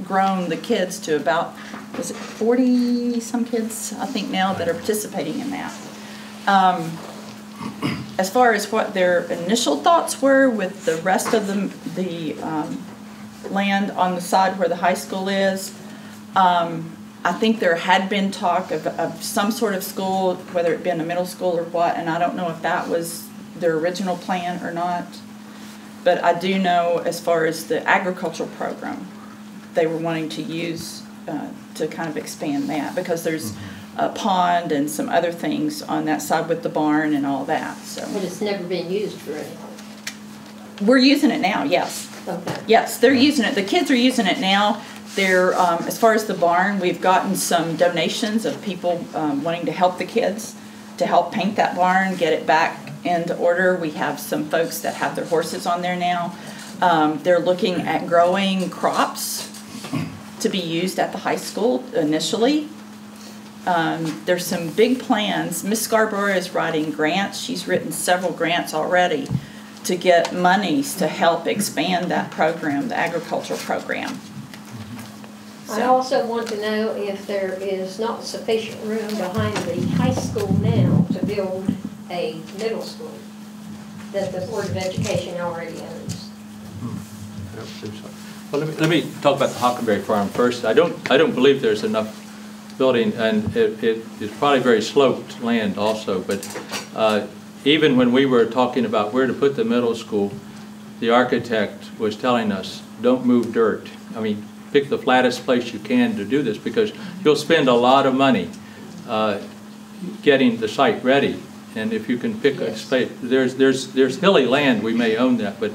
grown the kids to about, was it 40 some kids, I think now, that are participating in that. As far as what their initial thoughts were with the rest of the land on the side where the high school is, I think there had been talk of some sort of school, whether it be in a middle school or what, and I don't know if that was their original plan or not. But I do know, as far as the agricultural program, they were wanting to use to kind of expand that, because there's a pond and some other things on that side with the barn and all that. So. But it's never been used for anything. We're using it now, yes. Okay. Yes, they're using it. The kids are using it now. They're, as far as the barn, we've gotten some donations of people wanting to help the kids to help paint that barn, get it back into order. We have some folks that have their horses on there now. They're looking at growing crops to be used at the high school initially. There's some big plans. Ms. Scarborough is writing grants. She's written several grants already to get monies to help expand that program, the agricultural program. I also want to know if there is not sufficient room behind the high school now to build a middle school that the Board of Education already owns. Well, let me talk about the Hockenberry farm first. I don't believe there's enough building, and it's probably very sloped land also. But even when we were talking about where to put the middle school, the architect was telling us, don't move dirt. I mean, pick the flattest place you can to do this, because you'll spend a lot of money getting the site ready. And if you can pick a space, there's hilly land, we may own that, but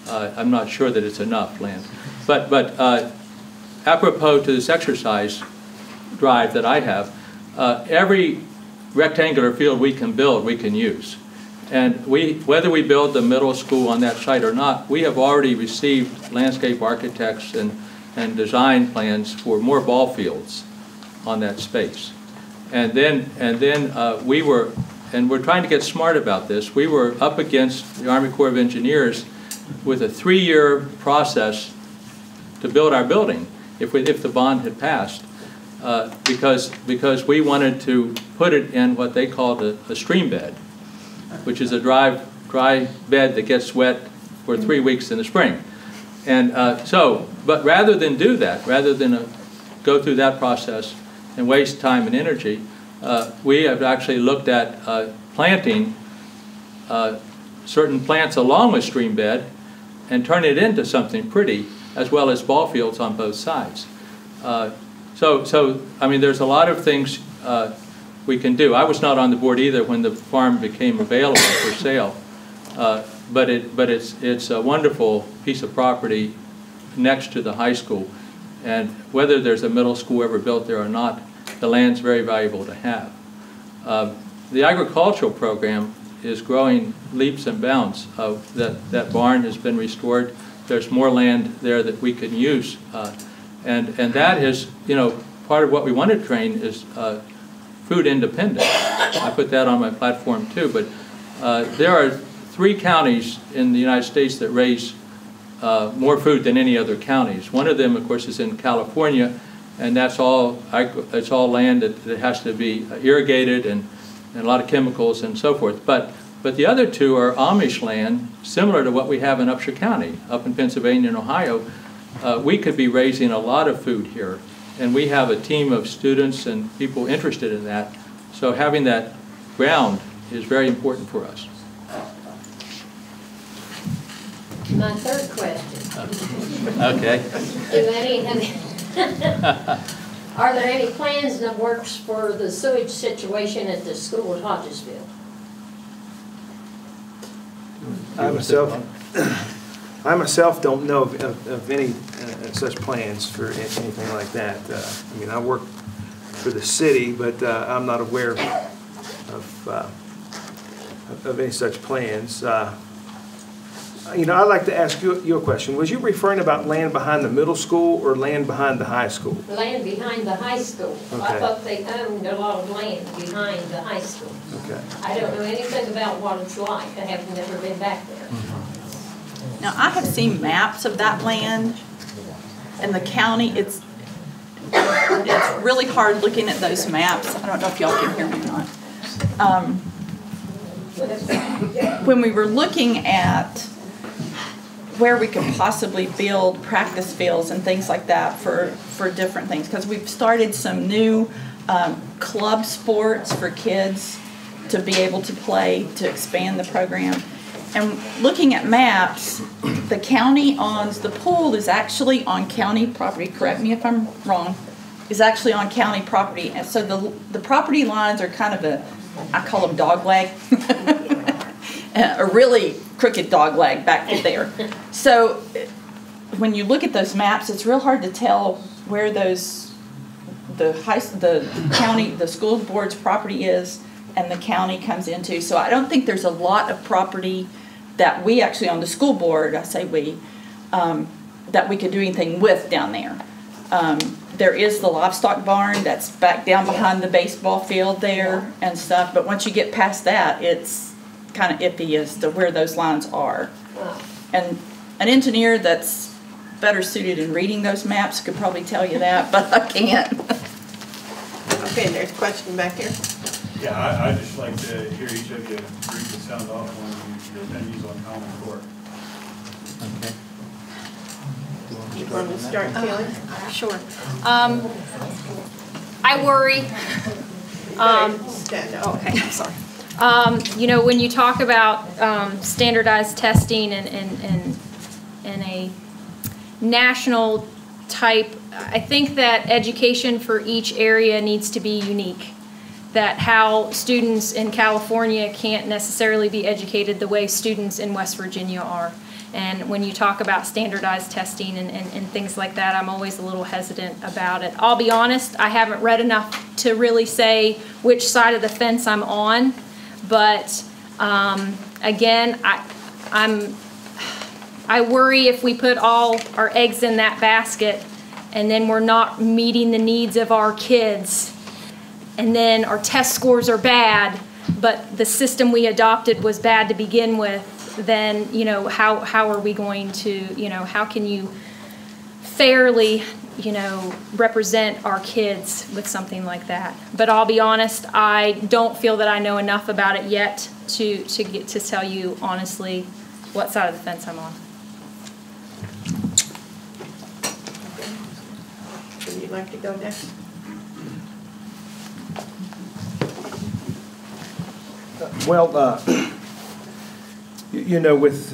I'm not sure that it's enough land. But apropos to this exercise drive that I have, every rectangular field we can build, we can use. And whether we build the middle school on that site or not, we have already received landscape architects and design plans for more ball fields on that space. And then we're trying to get smart about this. We were up against the Army Corps of Engineers with a 3-year process to build our building if the bond had passed, because we wanted to put it in what they called a stream bed, which is a dry bed that gets wet for 3 weeks in the spring. And but rather than do that, rather than go through that process and waste time and energy. We have actually looked at planting certain plants along a stream bed and turn it into something pretty, as well as ball fields on both sides. So I mean, there's a lot of things we can do. I was not on the board either when the farm became available for sale, but it's a wonderful piece of property next to the high school, and whether there's a middle school ever built there or not, the land's very valuable to have. The agricultural program is growing leaps and bounds. That barn has been restored. There's more land there that we can use, and that is, you know, part of what we want to train is food independence. I put that on my platform too. But there are 3 counties in the United States that raise more food than any other counties. One of them, of course, is in California, and it's all land that has to be irrigated and a lot of chemicals and so forth. But the other 2 are Amish land, similar to what we have in Upshur County, up in Pennsylvania and Ohio. We could be raising a lot of food here, and we have a team of students and people interested in that. So having that ground is very important for us. My third question. Okay. Are there any plans in the works for the sewage situation at the school at Hodgesville? I myself don't know of any such plans for anything like that. I mean, I work for the city, but I'm not aware of any such plans. You know, I'd like to ask you a question. Was you referring about land behind the middle school or land behind the high school? Land behind the high school. Okay. I thought they owned a lot of land behind the high school. Okay. I don't know anything about what it's like. I have never been back there. Now, I have seen maps of that land and the county. It's really hard looking at those maps. I don't know if y'all can hear me or not. When we were looking at where we could possibly build practice fields and things like that for different things, because we've started some new club sports for kids to be able to play, to expand the program. And looking at maps, the county owns, the pool is actually on county property, correct me if I'm wrong, is actually on county property. And so the property lines are kind of I call them dog leg, a really crooked dog leg back there. So when you look at those maps, it's real hard to tell where the school board's property is and the county comes into. So I don't think there's a lot of property that we actually on the school board, I say we, that we could do anything with down there. There is the livestock barn that's back down behind the baseball field there and stuff, but once you get past that, it's kind of iffy as to where those lines are. And an engineer that's better suited in reading those maps could probably tell you that, but I can't. Okay, there's a question back here. Yeah, I'd just like to hear each of you briefly sound off on your opinions on Common Core. Okay. You want to start, Kelly? Sure. I worry. Stand up. Okay, sorry. You know, when you talk about standardized testing and a national type, I think that education for each area needs to be unique. That how students in California can't necessarily be educated the way students in West Virginia are. And when you talk about standardized testing and things like that, I'm always a little hesitant about it. I'll be honest, I haven't read enough to really say which side of the fence I'm on. But again, I worry if we put all our eggs in that basket and then we're not meeting the needs of our kids, and then our test scores are bad, but the system we adopted was bad to begin with, then, you know, how are we going to, you know, how can you fairly, you know, represent our kids with something like that? But I'll be honest, I don't feel that I know enough about it yet to get to tell you honestly what side of the fence I'm on. would you like to go next? Well, you know, with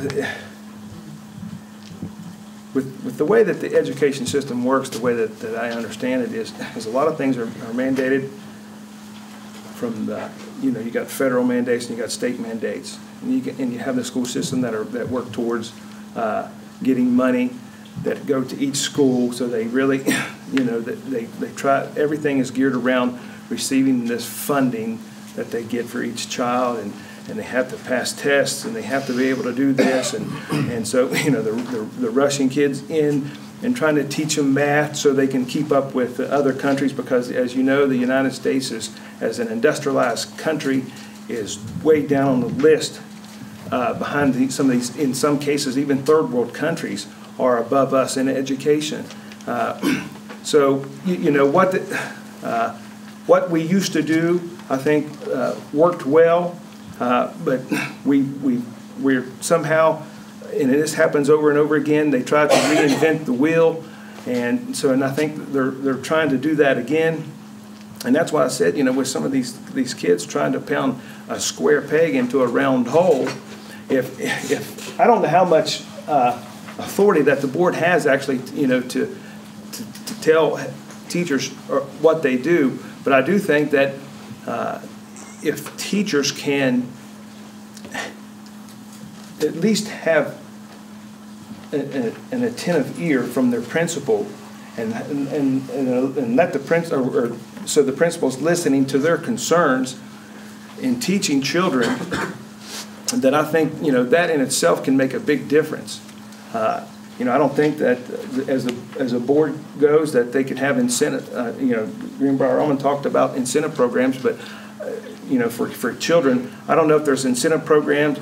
the way that the education system works, the way that I understand it is a lot of things are mandated from the, you know, you got federal mandates and you got state mandates, and you have the school system that work towards getting money that go to each school. So they really, you know, they try, everything is geared around receiving this funding that they get for each child, and they have to pass tests, and they have to be able to do this, and so, you know, the rushing kids in and trying to teach them math so they can keep up with the other countries, because as you know, the United States is, as an industrialized country, is way down on the list behind some of these, in some cases, even third world countries are above us in education. So, you know, what we used to do, I think, worked well, but we're somehow, and this happens over and over again, they try to reinvent the wheel, and I think they're trying to do that again. And that's why I said, you know, with some of these kids trying to pound a square peg into a round hole, if I don't know how much authority that the board has actually, you know, to tell teachers what they do, but I do think that if teachers can at least have an attentive ear from their principal, and let the principal, so the principal's listening to their concerns in teaching children, that I think, you know, that in itself can make a big difference. You know, I don't think that as a board goes that they could have incentive. You know, Greenbrier-Ullman talked about incentive programs, but you know, for children, I don't know if there's incentive programs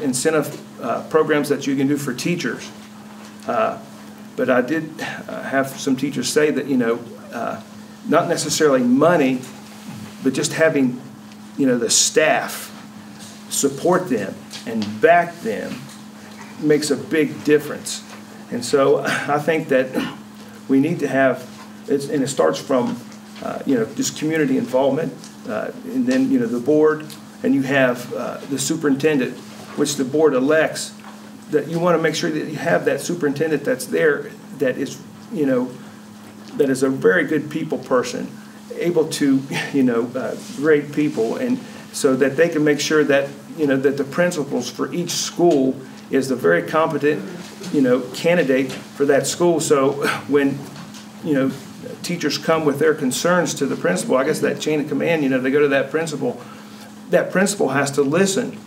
that you can do for teachers. But I did have some teachers say that, you know, not necessarily money, but just having, you know, the staff support them and back them makes a big difference. And so I think that we need to have, and it starts from, you know, just community involvement, and then, you know, the board, and you have the superintendent, which the board elects, that you want to make sure that you have that superintendent that's there, that is, you know, that is a very good people person, able to, you know, grade people, and so that they can make sure that, you know, that the principals for each school is the very competent, you know, candidate for that school. So when, you know, teachers come with their concerns to the principal, I guess that chain of command, you know, they go to that principal has to listen.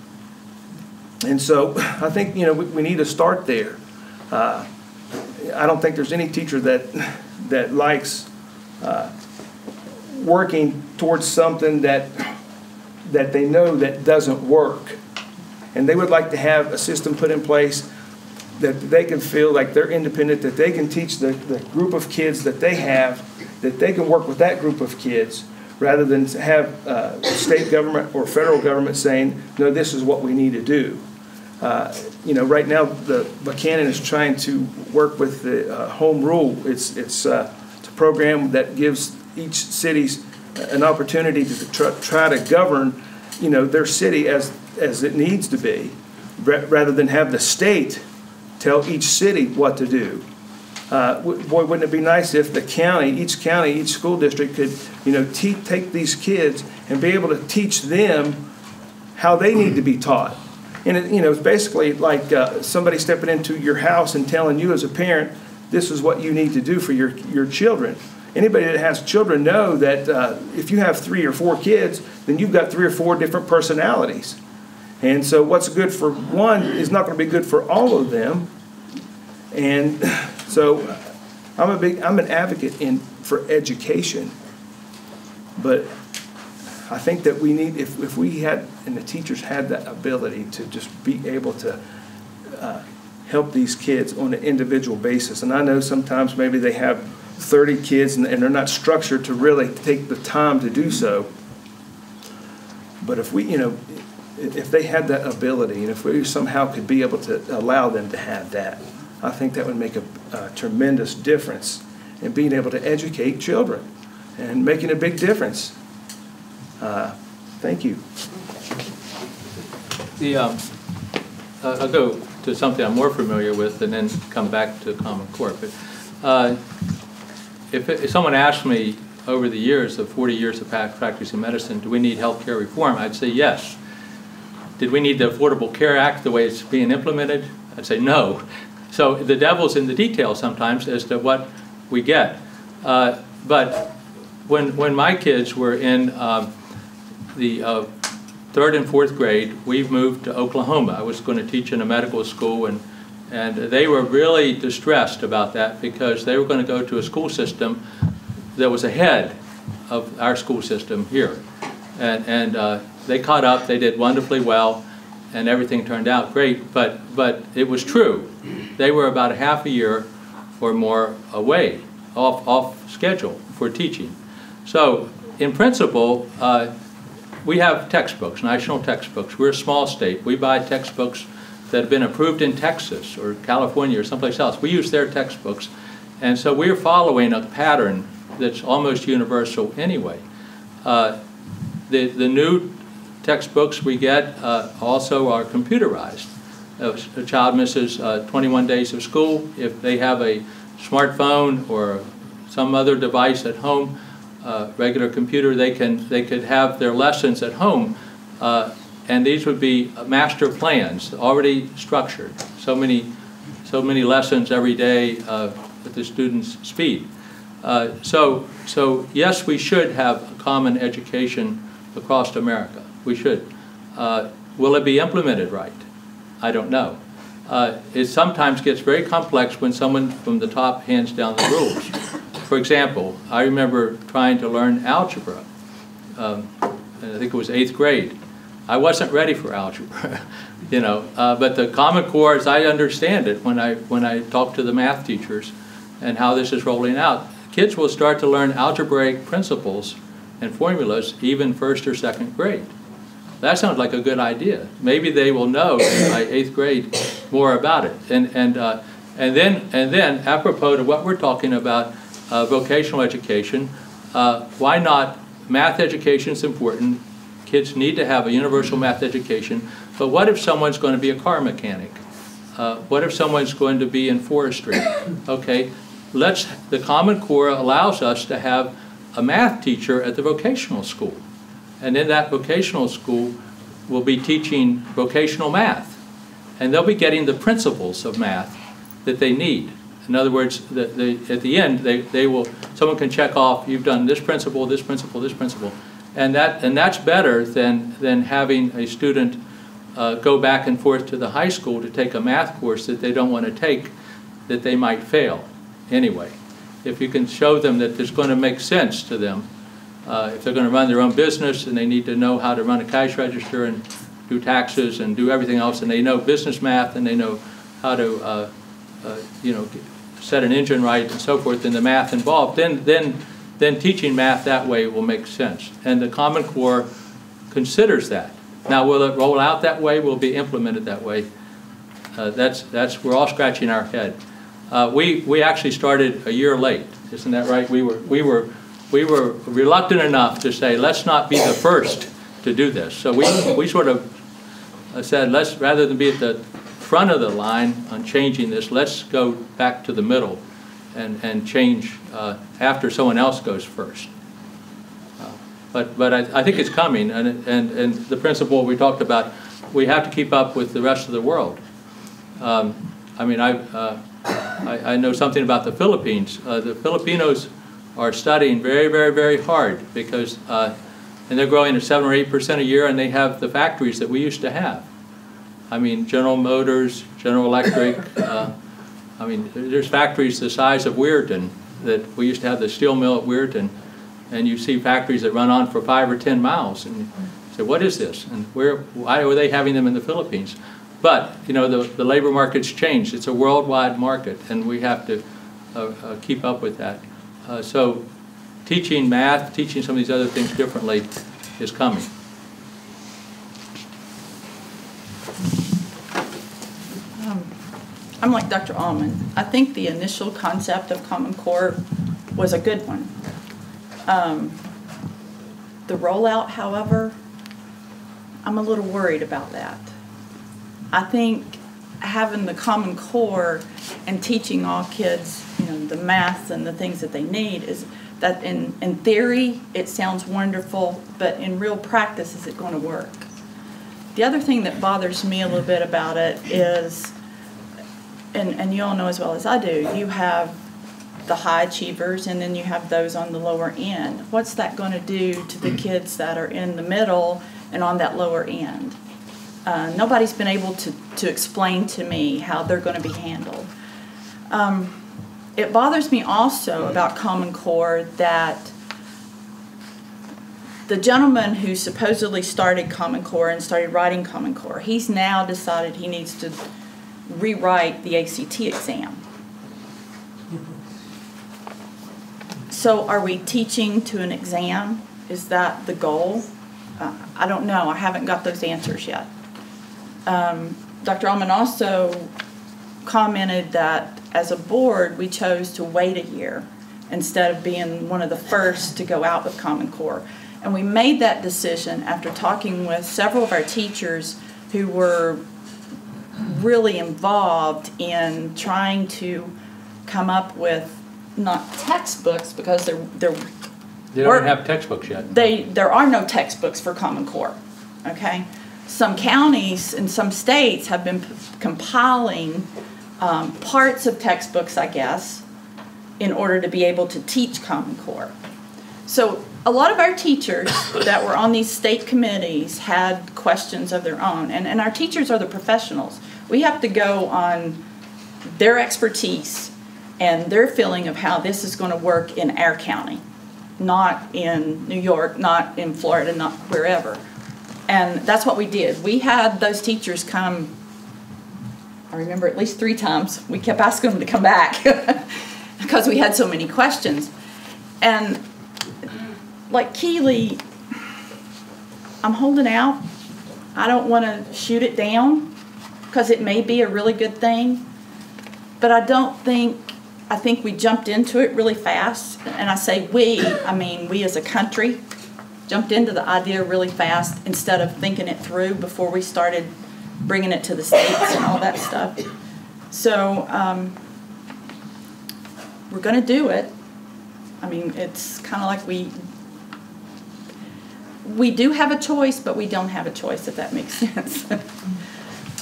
And so I think, you know, we need to start there. I don't think there's any teacher that likes working towards something that they know that doesn't work. And they would like to have a system put in place that they can feel like they're independent, that they can teach the group of kids that they have, that they can work with that group of kids, rather than have state government or federal government saying, no, this is what we need to do. You know, right now, Buchanan is trying to work with the home rule. It's a program that gives each city an opportunity to try to govern, you know, their city as it needs to be, rather than have the state tell each city what to do. Boy, wouldn't it be nice if each school district could, you know, take these kids and be able to teach them how they need to be taught. And it, you know, it's basically like somebody stepping into your house and telling you as a parent, this is what you need to do for your children. Anybody that has children know that if you have 3 or 4 kids, then you've got 3 or 4 different personalities. And so what's good for one is not going to be good for all of them. And so I'm an advocate for education. But I think that we need, if we had, and the teachers had that ability to just be able to help these kids on an individual basis. And I know sometimes maybe they have 30 kids and they're not structured to really take the time to do so. But if we, you know, if they had that ability, and if we somehow could be able to allow them to have that, I think that would make a tremendous difference and being able to educate children and making a big difference. Thank you. I'll go to something I'm more familiar with and then come back to Common Core. But if someone asked me over the years of 40 years of practicing medicine, do we need health care reform? I'd say yes. Did we need the Affordable Care Act the way it's being implemented? I'd say no. So the devil's in the details sometimes as to what we get. But when my kids were in the 3rd and 4th grade, we moved to Oklahoma. I was going to teach in a medical school, and they were really distressed about that because they were going to go to a school system that was ahead of our school system here. And they caught up, they did wonderfully well, and everything turned out great, but it was true. They were about a half a year or more away, off schedule for teaching. So in principle, we have textbooks, national textbooks. We're a small state. We buy textbooks that have been approved in Texas or California or someplace else. We use their textbooks. And so we're following a pattern that's almost universal anyway. The new textbooks we get also are computerized. If a child misses 21 days of school, if they have a smartphone or some other device at home, regular computer, they could have their lessons at home, and these would be master plans already structured. So many lessons every day at the student's speed. So yes, we should have a common education across America. We should. Will it be implemented right? I don't know. It sometimes gets very complex when someone from the top hands down the rules. For example, I remember trying to learn algebra. I think it was 8th grade. I wasn't ready for algebra, you know. But the Common Core, as I understand it, when I talk to the math teachers and how this is rolling out, kids will start to learn algebraic principles and formulas even 1st or 2nd grade. That sounds like a good idea. Maybe they will know by 8th grade more about it. And then apropos to what we're talking about, vocational education, why not? Math education is important. Kids need to have a universal math education. But what if someone's going to be a car mechanic? What if someone's going to be in forestry? Okay, the Common Core allows us to have a math teacher at the vocational school. And in that vocational school, we'll be teaching vocational math. And they'll be getting the principles of math that they need. In other words, at the end, someone can check off, you've done this principle, this principle, this principle. And that's better than having a student go back and forth to the high school to take a math course that they don't want to take, that they might fail anyway. If you can show them that it's going to make sense to them, if they're going to run their own business and they need to know how to run a cash register and do taxes and do everything else, and they know business math and they know how to set an engine right and so forth, and the math involved, then teaching math that way will make sense. And the Common Core considers that. Now, will it roll out that way? Will it be implemented that way? We're all scratching our head. We actually started a year late, isn't that right? We were reluctant enough to say, let's not be the first to do this. So we sort of said, rather than be at the front of the line on changing this, let's go back to the middle and change after someone else goes first. But I think it's coming, and the principle we talked about, we have to keep up with the rest of the world. I mean, I know something about the Philippines. The Filipinos are studying very, very, very hard because, and they're growing at 7 or 8% a year, and they have the factories that we used to have. I mean, General Motors, General Electric. I mean, there's factories the size of Weirton that we used to have the steel mill at Weirton, and you see factories that run on for 5 or 10 miles, and you say, what is this? And why are they having them in the Philippines? But, you know, the labor market's changed. It's a worldwide market, and we have to keep up with that. So teaching math, teaching some of these other things differently is coming. I'm like Dr. Allman. I think the initial concept of Common Core was a good one. The rollout, however, I'm a little worried about that. I think having the Common Core and teaching all kids, you know, the math and the things that they need is that in theory it sounds wonderful, but in real practice, is it going to work? The other thing that bothers me a little bit about it is, and you all know as well as I do, you have the high achievers and then you have those on the lower end. What's that going to do to the kids that are in the middle and on that lower end? Nobody's been able to explain to me how they're going to be handled. It bothers me also about Common Core that the gentleman who supposedly started Common Core and started writing Common Core, he's now decided he needs to rewrite the ACT exam. So are we teaching to an exam? Is that the goal? I don't know. I haven't got those answers yet. Dr. Allman also commented that as a board, we chose to wait a year instead of being one of the first to go out with Common Core. And we made that decision after talking with several of our teachers who were really involved in trying to come up with not textbooks, because They don't have textbooks yet. there are no textbooks for Common Core, okay? Some counties and some states have been compiling parts of textbooks, I guess, in order to be able to teach Common Core. So a lot of our teachers that were on these state committees had questions of their own, and our teachers are the professionals. We have to go on their expertise and their feeling of how this is going to work in our county, not in New York, not in Florida, not wherever. And that's what we did. We had those teachers come, I remember at least 3 times. We kept asking them to come back because we had so many questions. And like Keeley, I'm holding out. I don't want to shoot it down because it may be a really good thing, but I think we jumped into it really fast. And I say we, I mean we as a country jumped into the idea really fast instead of thinking it through before we started bringing it to the states and all that stuff. So we're going to do it. I mean, it's kind of like we do have a choice, but we don't have a choice, if that makes sense.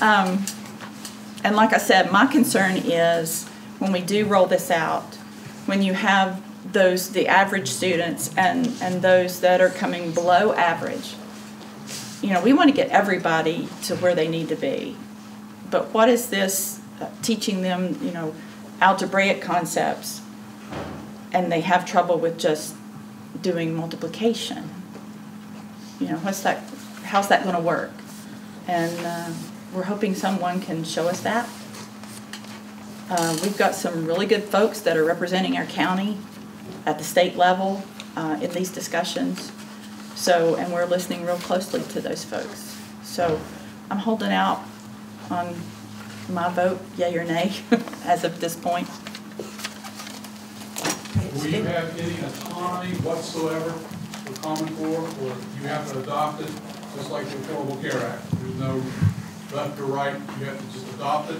And like I said, my concern is when we do roll this out, when you have the average students and those that are coming below average, you know, we want to get everybody to where they need to be. But what is this teaching them, you know, algebraic concepts, and they have trouble with just doing multiplication? You know, how's that going to work? And we're hoping someone can show us that. We've got some really good folks that are representing our county at the state level in these discussions. So, and we're listening real closely to those folks. So I'm holding out on my vote, yay or nay, as of this point. Will you have any autonomy whatsoever for Common Core, or you have to adopt it just like the Affordable Care Act? There's no left or right, you have to just adopt it,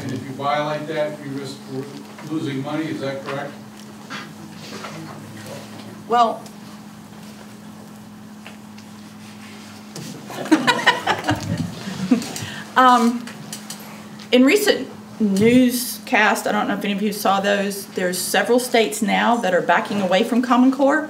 and if you violate that, you risk losing money, is that correct? Well, in recent newscasts, I don't know if any of you saw those, there's several states now that are backing away from Common Core.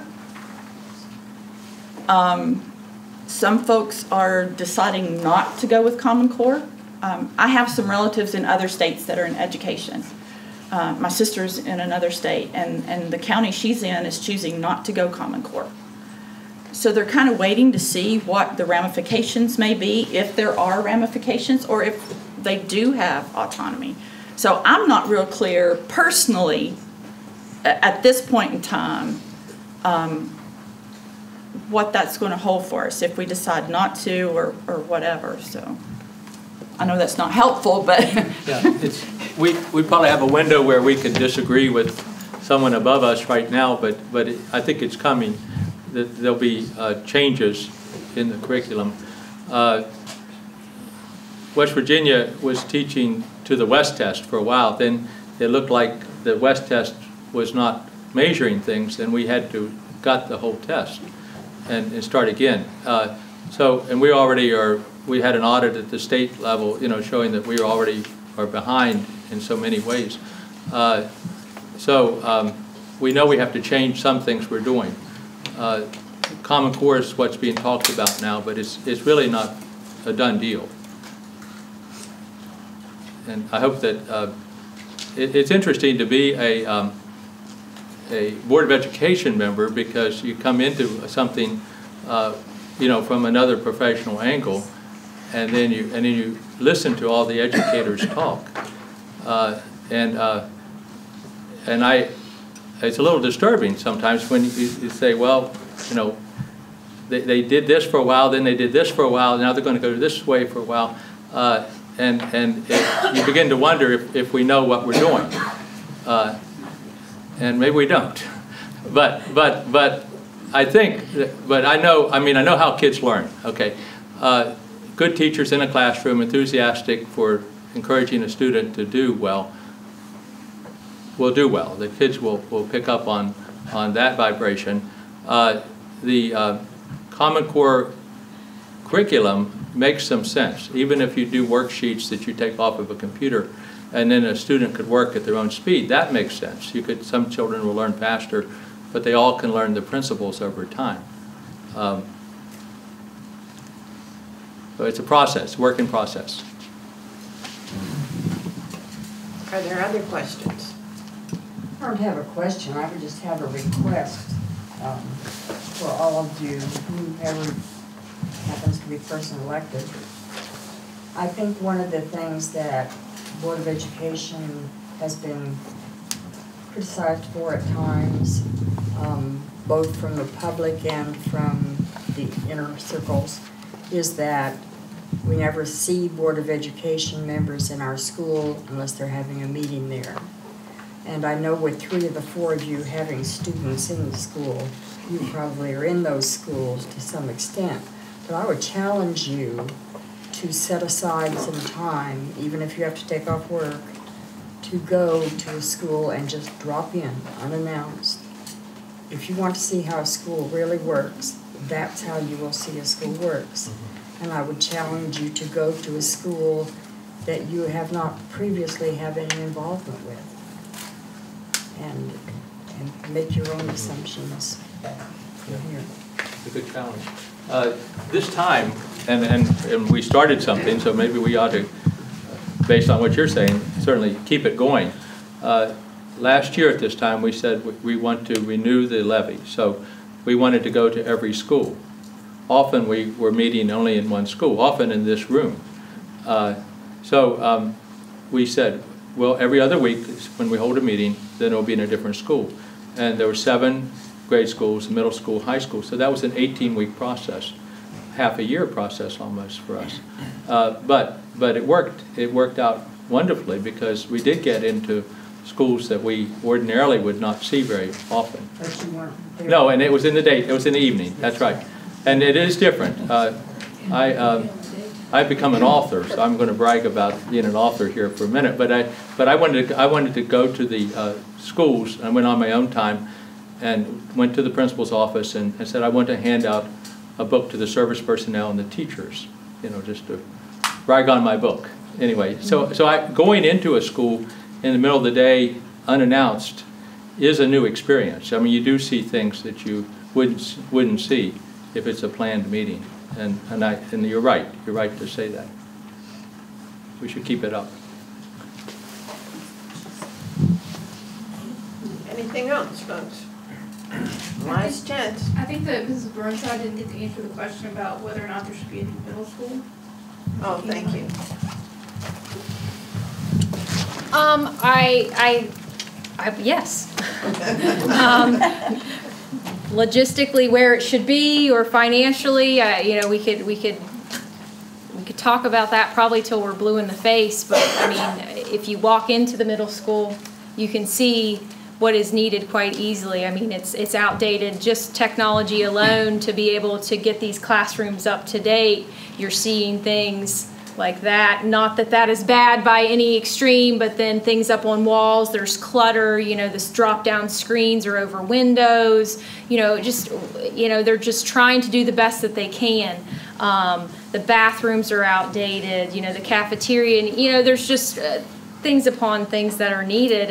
Some folks are deciding not to go with Common Core. I have some relatives in other states that are in education. My sister's in another state, and the county she's in is choosing not to go Common Core. So they're kind of waiting to see what the ramifications may be, if there are ramifications, or if they do have autonomy. So I'm not real clear personally at this point in time what that's going to hold for us if we decide not to or whatever. So I know that's not helpful, but yeah, we probably have a window where we could disagree with someone above us right now, but I think it's coming. That there'll be changes in the curriculum. West Virginia was teaching to the West test for a while. Then it looked like the West test was not measuring things, and we had to gut the whole test and start again. And we had an audit at the state level, showing that we already are behind in so many ways. We know we have to change some things we're doing. Common Core is what's being talked about now, but it's really not a done deal. And I hope that it's interesting to be a Board of Education member, because you come into something, from another professional angle, and then you listen to all the educators talk, it's a little disturbing sometimes when you say, well, they did this for a while, then they did this for a while, now they're going to go this way for a while, you begin to wonder if we know what we're doing, and maybe we don't. But I think, I know how kids learn. Okay, good teachers in a classroom, enthusiastic for encouraging a student to do well, will do well. The kids will pick up on that vibration. The Common Core curriculum makes some sense, even if you do worksheets that you take off of a computer, and then a student could work at their own speed. That makes sense. Some children will learn faster, but they all can learn the principles over time. So it's a process, working process. Are there other questions? I don't have a question. I would just have a request for all of you, whoever happens to be person elected. I think one of the things that Board of Education has been criticized for at times, both from the public and from the inner circles, is that we never see Board of Education members in our school unless they're having a meeting there. And I know with 3 of the 4 of you having students in the school, you probably are in those schools to some extent. But I would challenge you to set aside some time, even if you have to take off work, to go to a school and just drop in unannounced. If you want to see how a school really works, that's how you will see a school works. And I would challenge you to go to a school that you have not previously had any involvement with, and make your own assumptions from here. It's a good challenge. This time, and we started something, so maybe we ought to, based on what you're saying, certainly keep it going. Last year at this time, we said we want to renew the levy, so we wanted to go to every school. Often we were meeting only in one school, often in this room. We said, well, every other week when we hold a meeting, then it'll be in a different school. And there were 7 grade schools, middle school, high school, so that was an 18-week process, half a year process almost for us. But it worked. It worked out wonderfully, because we did get into schools that we ordinarily would not see very often. But you weren't there. No, and it was in the day. It was in the evening. That's right. And it is different. I've become an author, so I'm going to brag about being an author here for a minute. But I wanted to go to the schools. I went on my own time and went to the principal's office and said I want to hand out a book to the service personnel and the teachers, just to brag on my book. Anyway, so going into a school in the middle of the day unannounced is a new experience. I mean, you do see things that you wouldn't see if it's a planned meeting, and you're right to say that. We should keep it up. Anything else, folks? Last chance. I think that Mrs. Burnside didn't get to answer the question about whether or not there should be a new middle school. Oh, thank you. Yes. Logistically, where it should be, or financially, we could talk about that probably till we're blue in the face. But I mean, if you walk into the middle school, you can see what is needed quite easily. I mean, it's outdated. Just technology alone to be able to get these classrooms up to date, you're seeing things like that. Not that that is bad by any extreme, but then things up on walls, there's clutter, you know, this drop-down screens are over windows, you know, just, you know, they're just trying to do the best that they can. The bathrooms are outdated, you know, the cafeteria, and, you know, there's just things upon things that are needed.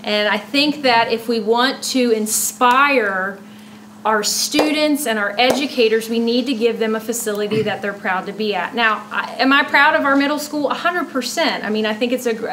And I think that if we want to inspire our students and our educators, we need to give them a facility that they're proud to be at. Now, am I proud of our middle school? 100%. I mean, I think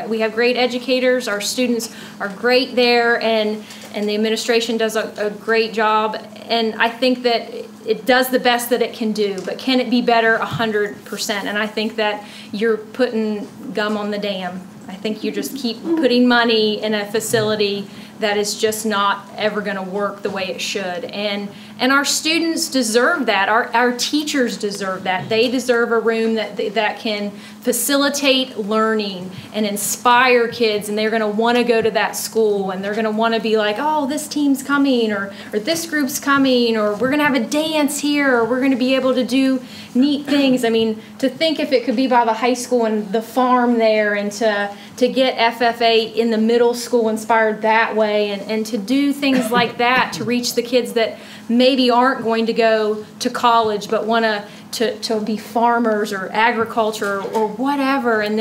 we have great educators. Our students are great there, and the administration does a great job. And I think that it does the best that it can do. But can it be better? 100%. And I think that you're putting gum on the dam. I think you just keep putting money in a facility that is just not ever going to work the way it should. And our students deserve that. Our teachers deserve that. They deserve a room that can facilitate learning and inspire kids, and they're going to want to go to that school, and they're going to want to be like, oh, this team's coming, or this group's coming, or we're going to have a dance here, or we're going to be able to do neat things. I mean, to think if it could be by the high school and the farm there, and to get FFA in the middle school inspired that way, and to do things like that to reach the kids that maybe aren't going to go to college but want to be farmers or agriculture or whatever. And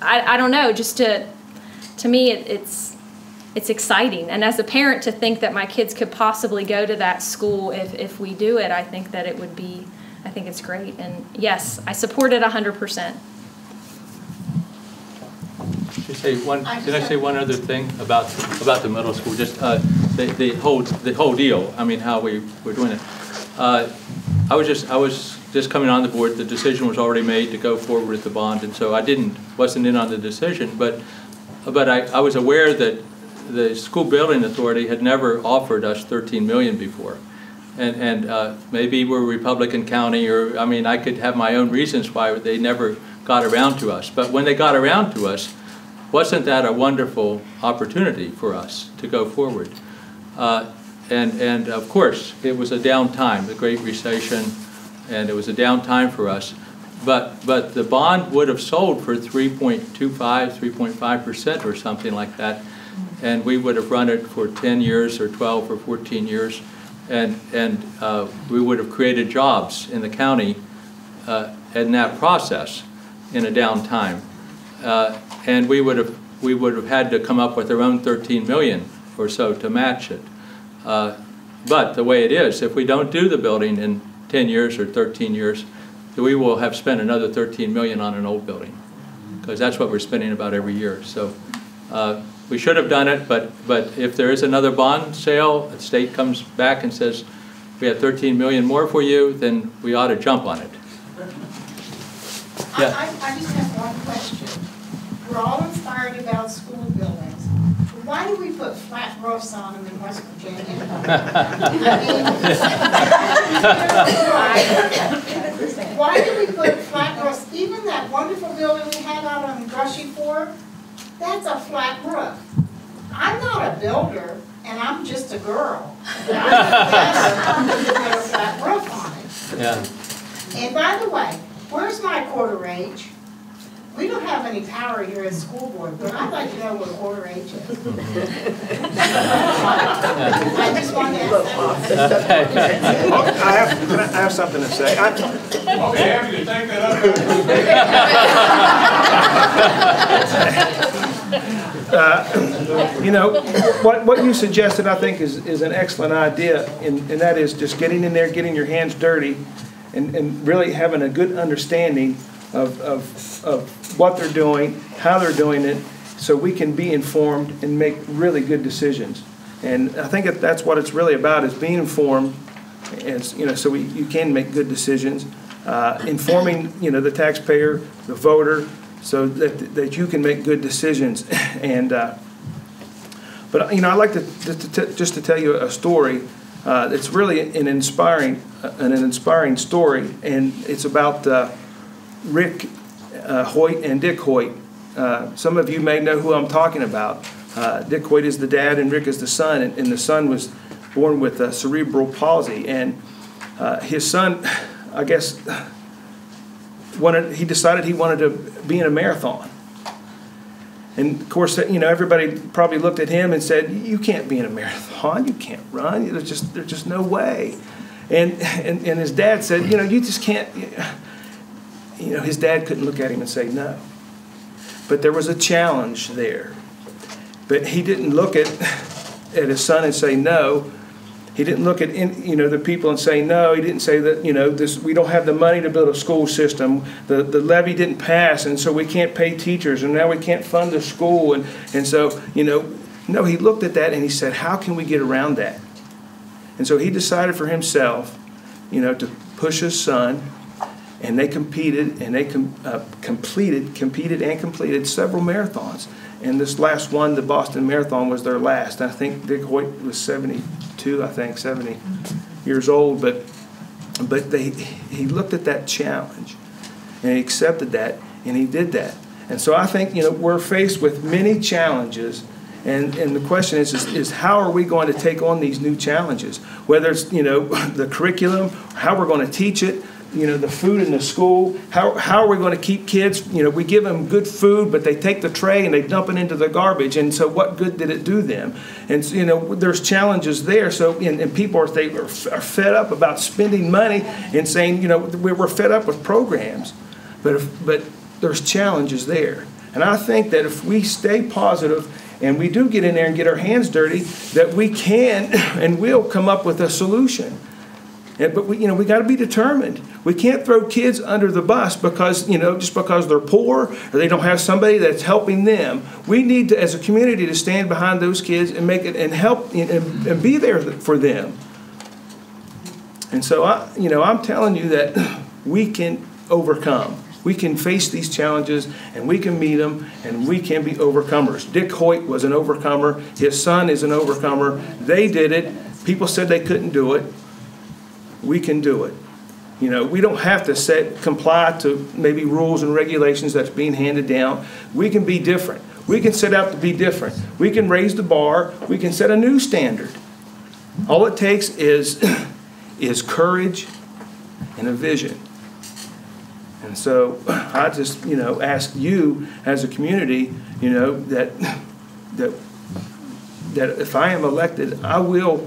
I don't know, just to me it's exciting. And as a parent, to think that my kids could possibly go to that school if we do it, I think that it would be, I think it's great. And yes, I support it 100%. Did I say one other thing about the middle school? Just the whole deal. I mean, how we're doing it. I was just coming on the board. The decision was already made to go forward with the bond, and so I wasn't in on the decision. But I was aware that the school building authority had never offered us $13 million before, and maybe we're Republican County, or I mean, I could have my own reasons why they never got around to us. But when they got around to us, wasn't that a wonderful opportunity for us to go forward? And of course, it was a down time, the Great Recession, and it was a down time for us. But the bond would have sold for 3.25, 3.5% or something like that, and we would have run it for 10 years or 12 or 14 years, and we would have created jobs in the county in that process in a down time. And we would have had to come up with our own $13 million or so to match it. But the way it is, if we don't do the building in 10 years or 13 years, we will have spent another $13 million on an old building, because that's what we're spending about every year. So we should have done it, but if there is another bond sale, the state comes back and says, we have $13 million more for you, then we ought to jump on it. Yeah. I just have one question. We're all inspired about school buildings. Why do we put flat roofs on them in West Virginia? Why do we put flat roofs? Even that wonderful building we had out on Brushy Fork, that's a flat roof. I'm not a builder, and I'm just a girl. But I'm going to put a flat roof on it. Yeah. And by the way, where's my quarter H? We don't have any power here at the school board, but I'd like to know what a quarter H is. I just want to ask that. I have something to say. I'll be happy to take that up. You know, what you suggested, I think, is an excellent idea, and that is just getting in there, getting your hands dirty, and really having a good understanding of what they're doing, how they're doing it, so we can be informed and make really good decisions. And I think that's what it's really about, is being informed, and, you know, so you can make good decisions, informing, you know, the taxpayer, the voter, so that you can make good decisions. And but you know, I'd like to tell you a story. It's really an inspiring story, and it's about Rick Hoyt and Dick Hoyt. Some of you may know who I'm talking about. Dick Hoyt is the dad and Rick is the son, and the son was born with cerebral palsy. And his son, I guess, he decided he wanted to be in a marathon. And of course, everybody probably looked at him and said, "You can't be in a marathon. You can't run. There's just no way." And his dad said, "You just can't." His dad couldn't look at him and say no. But there was a challenge there. But he didn't look at his son and say no. He didn't look at the people and say no. He didn't say that we don't have the money to build a school system. The levy didn't pass, and so we can't pay teachers, and now we can't fund the school. And so no, he looked at that and he said, how can we get around that? And so he decided for himself, to push his son, and they competed and they competed several marathons. And this last one, the Boston Marathon, was their last. I think Dick Hoyt was 70 years old, but he looked at that challenge and he accepted that and he did that. And so I think we're faced with many challenges, and the question is how are we going to take on these new challenges? Whether it's the curriculum, how we're going to teach it, the food in the school, how are we going to keep kids, we give them good food, but they take the tray and they dump it into the garbage, and so what good did it do them? And there's challenges there. So and people are fed up about spending money and saying, we're fed up with programs, but there's challenges there. And I think that if we stay positive and we do get in there and get our hands dirty, that we can and will come up with a solution. But we got to be determined. We can't throw kids under the bus because just because they're poor or they don't have somebody that's helping them. We need to, as a community, to stand behind those kids and make it and help and be there for them. And so I'm telling you that we can overcome. We can face these challenges and we can meet them and we can be overcomers. Dick Hoyt was an overcomer. His son is an overcomer. They did it. People said they couldn't do it. We can do it. We don't have to comply to maybe rules and regulations that's being handed down. We can be different. We can set out to be different. We can raise the bar. We can set a new standard. All it takes is courage and a vision. And so I just ask you as a community, that if I am elected, I will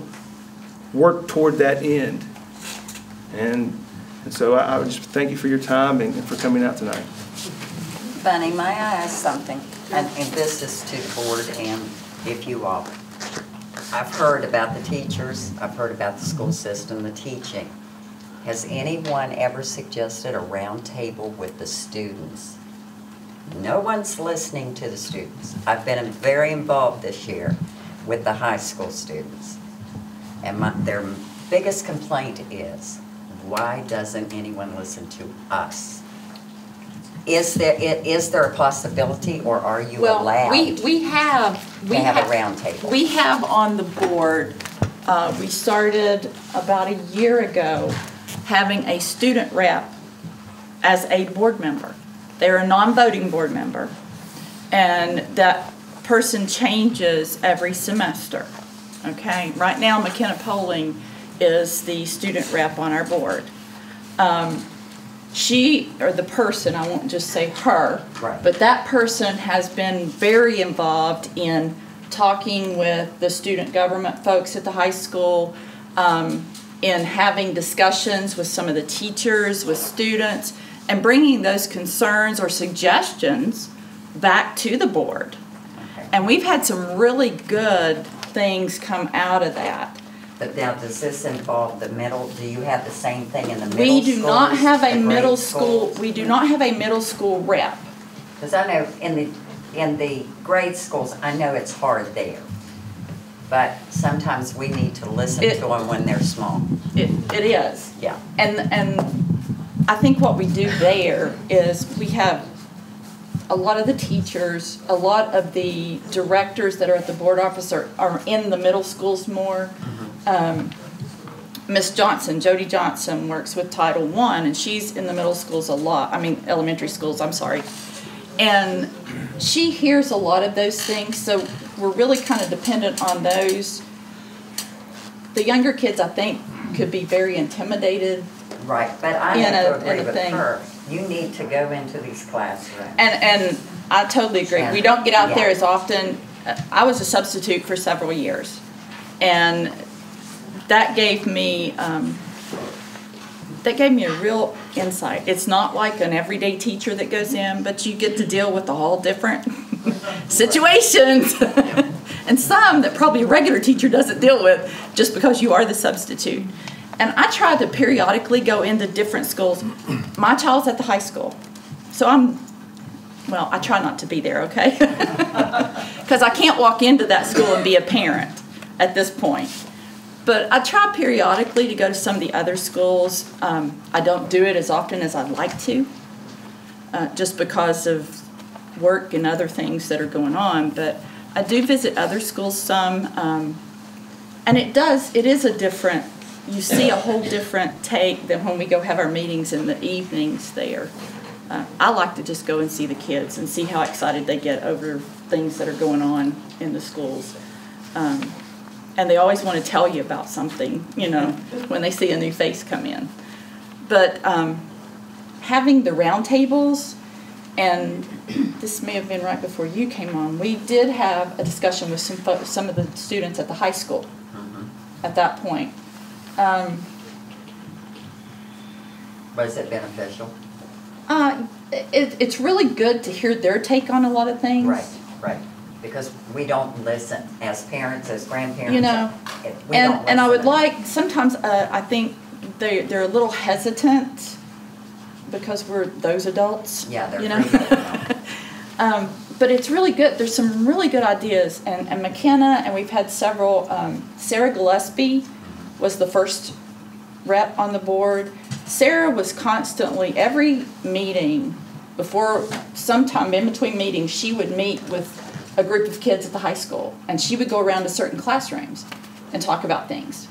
work toward that end. And so I would just thank you for your time and for coming out tonight. Bunny, may I ask something? And this is to the board and if you all. I've heard about the teachers. I've heard about the school system, the teaching. Has anyone ever suggested a round table with the students? No one's listening to the students. I've been very involved this year with the high school students. And their biggest complaint is, why doesn't anyone listen to us? Is there a possibility, or are you allowed we have a round table? We have on the board, we started about a year ago having a student rep as a board member. They're a non-voting board member, and that person changes every semester. Okay, right now McKenna Poling is the student rep on our board. She, or the person, I won't just say her, right, but that person has been very involved in talking with the student government folks at the high school, in having discussions with some of the teachers, with students, and bringing those concerns or suggestions back to the board. Okay. And we've had some really good things come out of that. But now, does this involve the middle? Do you have the same thing in the middle We do schools, not have a the middle grade school. schools? We do not have a middle school rep. Because I know in the grade schools, I know it's hard there. But sometimes we need to listen to them when they're small. It is. Yeah. And I think what we do there is we have a lot of the teachers, a lot of the directors that are at the board office are in the middle schools more. Miss Johnson, Jody Johnson, works with Title I, and she's in the middle schools a lot. I mean, elementary schools, I'm sorry. And she hears a lot of those things, so we're really kind of dependent on those. The younger kids, I think, could be very intimidated. Right, but I In have to a agree with thing. her. You need to go into these classrooms. And I totally agree. We don't get out there Yeah. as often. I was a substitute for several years, and that gave me a real insight. It's not like an everyday teacher that goes in, but you get to deal with all different situations, and some that probably a regular teacher doesn't deal with just because you are the substitute. And I try to periodically go into different schools. My child's at the high school, so I try not to be there, okay? Because I can't walk into that school and be a parent at this point. But I try periodically to go to some of the other schools. I don't do it as often as I'd like to, just because of work and other things that are going on. But I do visit other schools some, and it is a different, you see a whole different take than when we go have our meetings in the evenings there. I like to just go and see the kids and see how excited they get over things that are going on in the schools. And they always want to tell you about something, when they see a new face come in. But having the round tables, and this may have been right before you came on, we did have a discussion with some of the students at the high school at that point. Was it beneficial? It's really good to hear their take on a lot of things. Right. Because we don't listen as parents, as grandparents. And I would like, sometimes I think they're a little hesitant because we're those adults. Yeah, they're but it's really good. There's some really good ideas. And McKenna, and we've had several, Sarah Gillespie was the first rep on the board. Sarah was constantly, every meeting, sometime in between meetings, she would meet with a group of kids at the high school, and she would go around to certain classrooms and talk about things.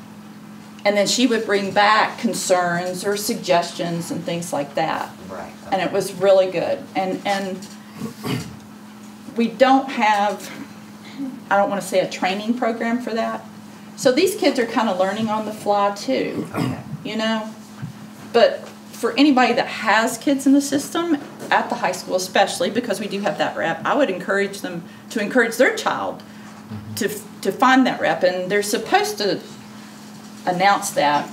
And then she would bring back concerns or suggestions and things like that. Right. And it was really good. And we don't have, I don't want to say a training program for that. So these kids are kind of learning on the fly too, But for anybody that has kids in the system, at the high school especially, because we do have that rep, I would encourage them to encourage their child to find that rep. And they're supposed to announce that,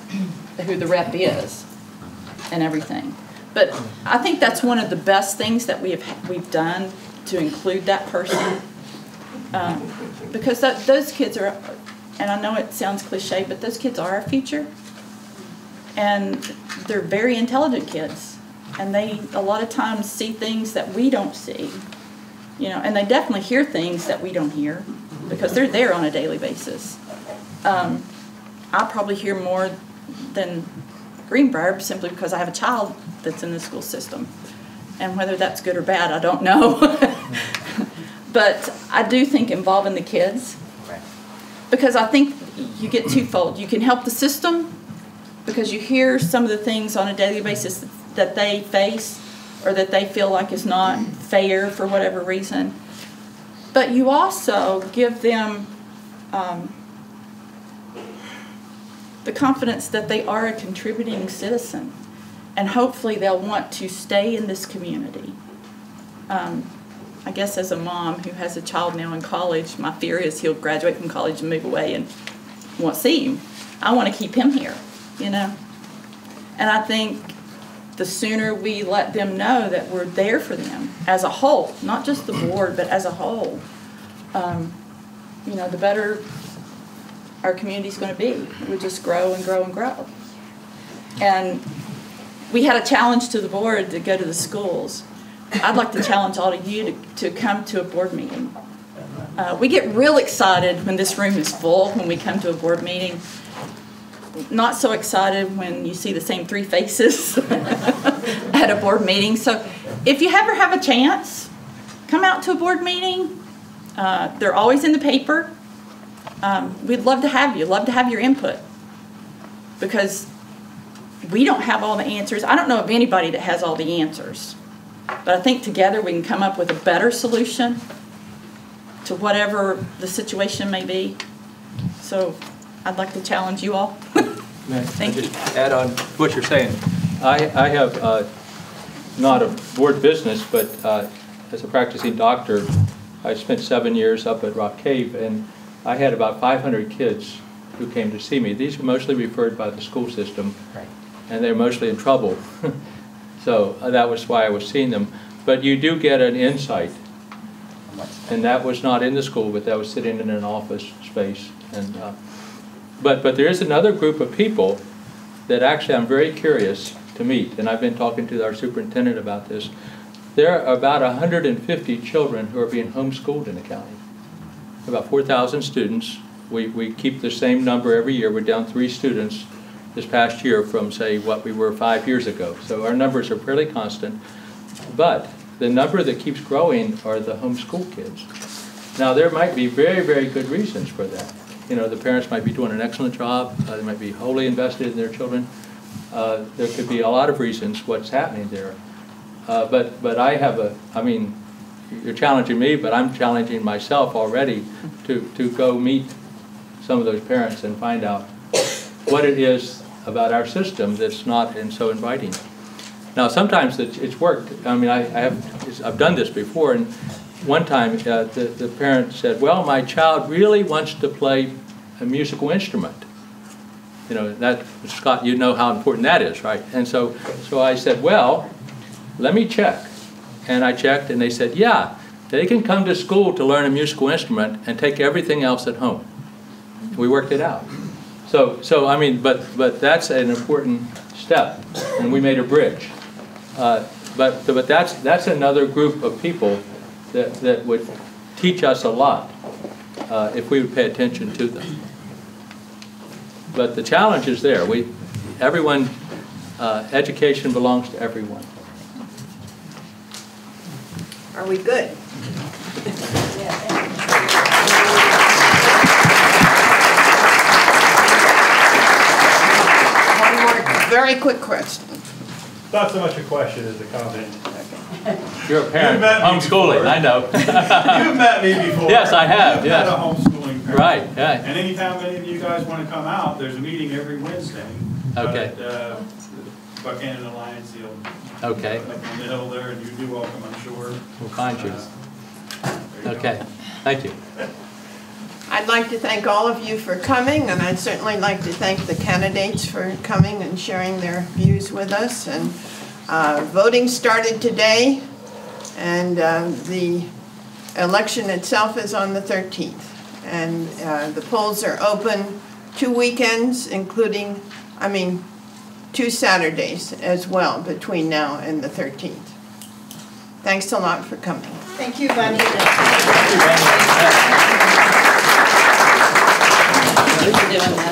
who the rep is and everything. But I think that's one of the best things that we've done, to include that person. Because those kids are, and I know it sounds cliche, but those kids are our future. And they're very intelligent kids. And they, a lot of times, see things that we don't see. And they definitely hear things that we don't hear, because they're there on a daily basis. I probably hear more than Greenbrier, simply because I have a child that's in the school system. And whether that's good or bad, I don't know. But I do think involving the kids, because I think you get twofold. You can help the system, because you hear some of the things on a daily basis that they face or that they feel like is not fair for whatever reason. But you also give them the confidence that they are a contributing citizen, and hopefully they'll want to stay in this community. I guess as a mom who has a child now in college, my fear is he'll graduate from college and move away and won't see him. I want to keep him here, And I think the sooner we let them know that we're there for them as a whole, not just the board, but as a whole, the better our community's going to be. We'll just grow and grow and grow. And we had a challenge to the board to go to the schools. I'd like to challenge all of you to come to a board meeting. We get real excited when this room is full, when we come to a board meeting. Not so excited when you see the same three faces at a board meeting. So if you ever have a chance, come out to a board meeting. They're always in the paper. We'd love to have you, love to have your input, because we don't have all the answers. I don't know of anybody that has all the answers, but I think together we can come up with a better solution. to whatever the situation may be. So I'd like to challenge you all. Thank you. Just add on to what you're saying. I have not a board business, but as a practicing doctor, I spent 7 years up at Rock Cave, and I had about 500 kids who came to see me. These were mostly referred by the school system, Right. and they're mostly in trouble. So that was why I was seeing them. But you do get an insight, and that was not in the school, but that was sitting in an office space. And but there is another group of people that actually I'm very curious to meet, and I've been talking to our superintendent about this. There are about 150 children who are being homeschooled in the county. About 4,000 students. We keep the same number every year. We're down 3 students this past year from, say, what we were 5 years ago. So our numbers are fairly constant. But the number that keeps growing are the homeschool kids. Now, there might be very, very good reasons for that. You know, the parents might be doing an excellent job. They might be wholly invested in their children. There could be a lot of reasons what's happening there. But I have I mean, you're challenging me, but I'm challenging myself already to go meet some of those parents and find out what it is about our system that's not so inviting. Now, sometimes it's worked. I mean, I've done this before, and one time the parent said, well, my child really wants to play a musical instrument. You know, that, Scott, you know how important that is, right? And so I said, well, let me check. And I checked, and they said, yeah, they can come to school to learn a musical instrument and take everything else at home. We worked it out. So I mean, but that's an important step, and we made a bridge. But that's another group of people that would teach us a lot if we would pay attention to them. But the challenge is there. Everyone, education belongs to everyone. Are we good? Very quick question. Not so much a question as a comment. You're a parent, homeschooling, I know. You've met me before. Yes, I have, yes. yes. I'm a homeschooling parent. Right, yeah. And anytime any of you guys want to come out, there's a meeting every Wednesday. Okay. At Buchanan Alliance, okay. Up on the hill there, and you'd be welcome, I'm sure. We'll find you. Okay, thank you. I'd like to thank all of you for coming, and I'd certainly like to thank the candidates for coming and sharing their views with us. And voting started today, and the election itself is on the 13th. And the polls are open 2 weekends, including, 2 Saturdays as well between now and the 13th. Thanks a lot for coming. Thank you, Bunny. Doing that.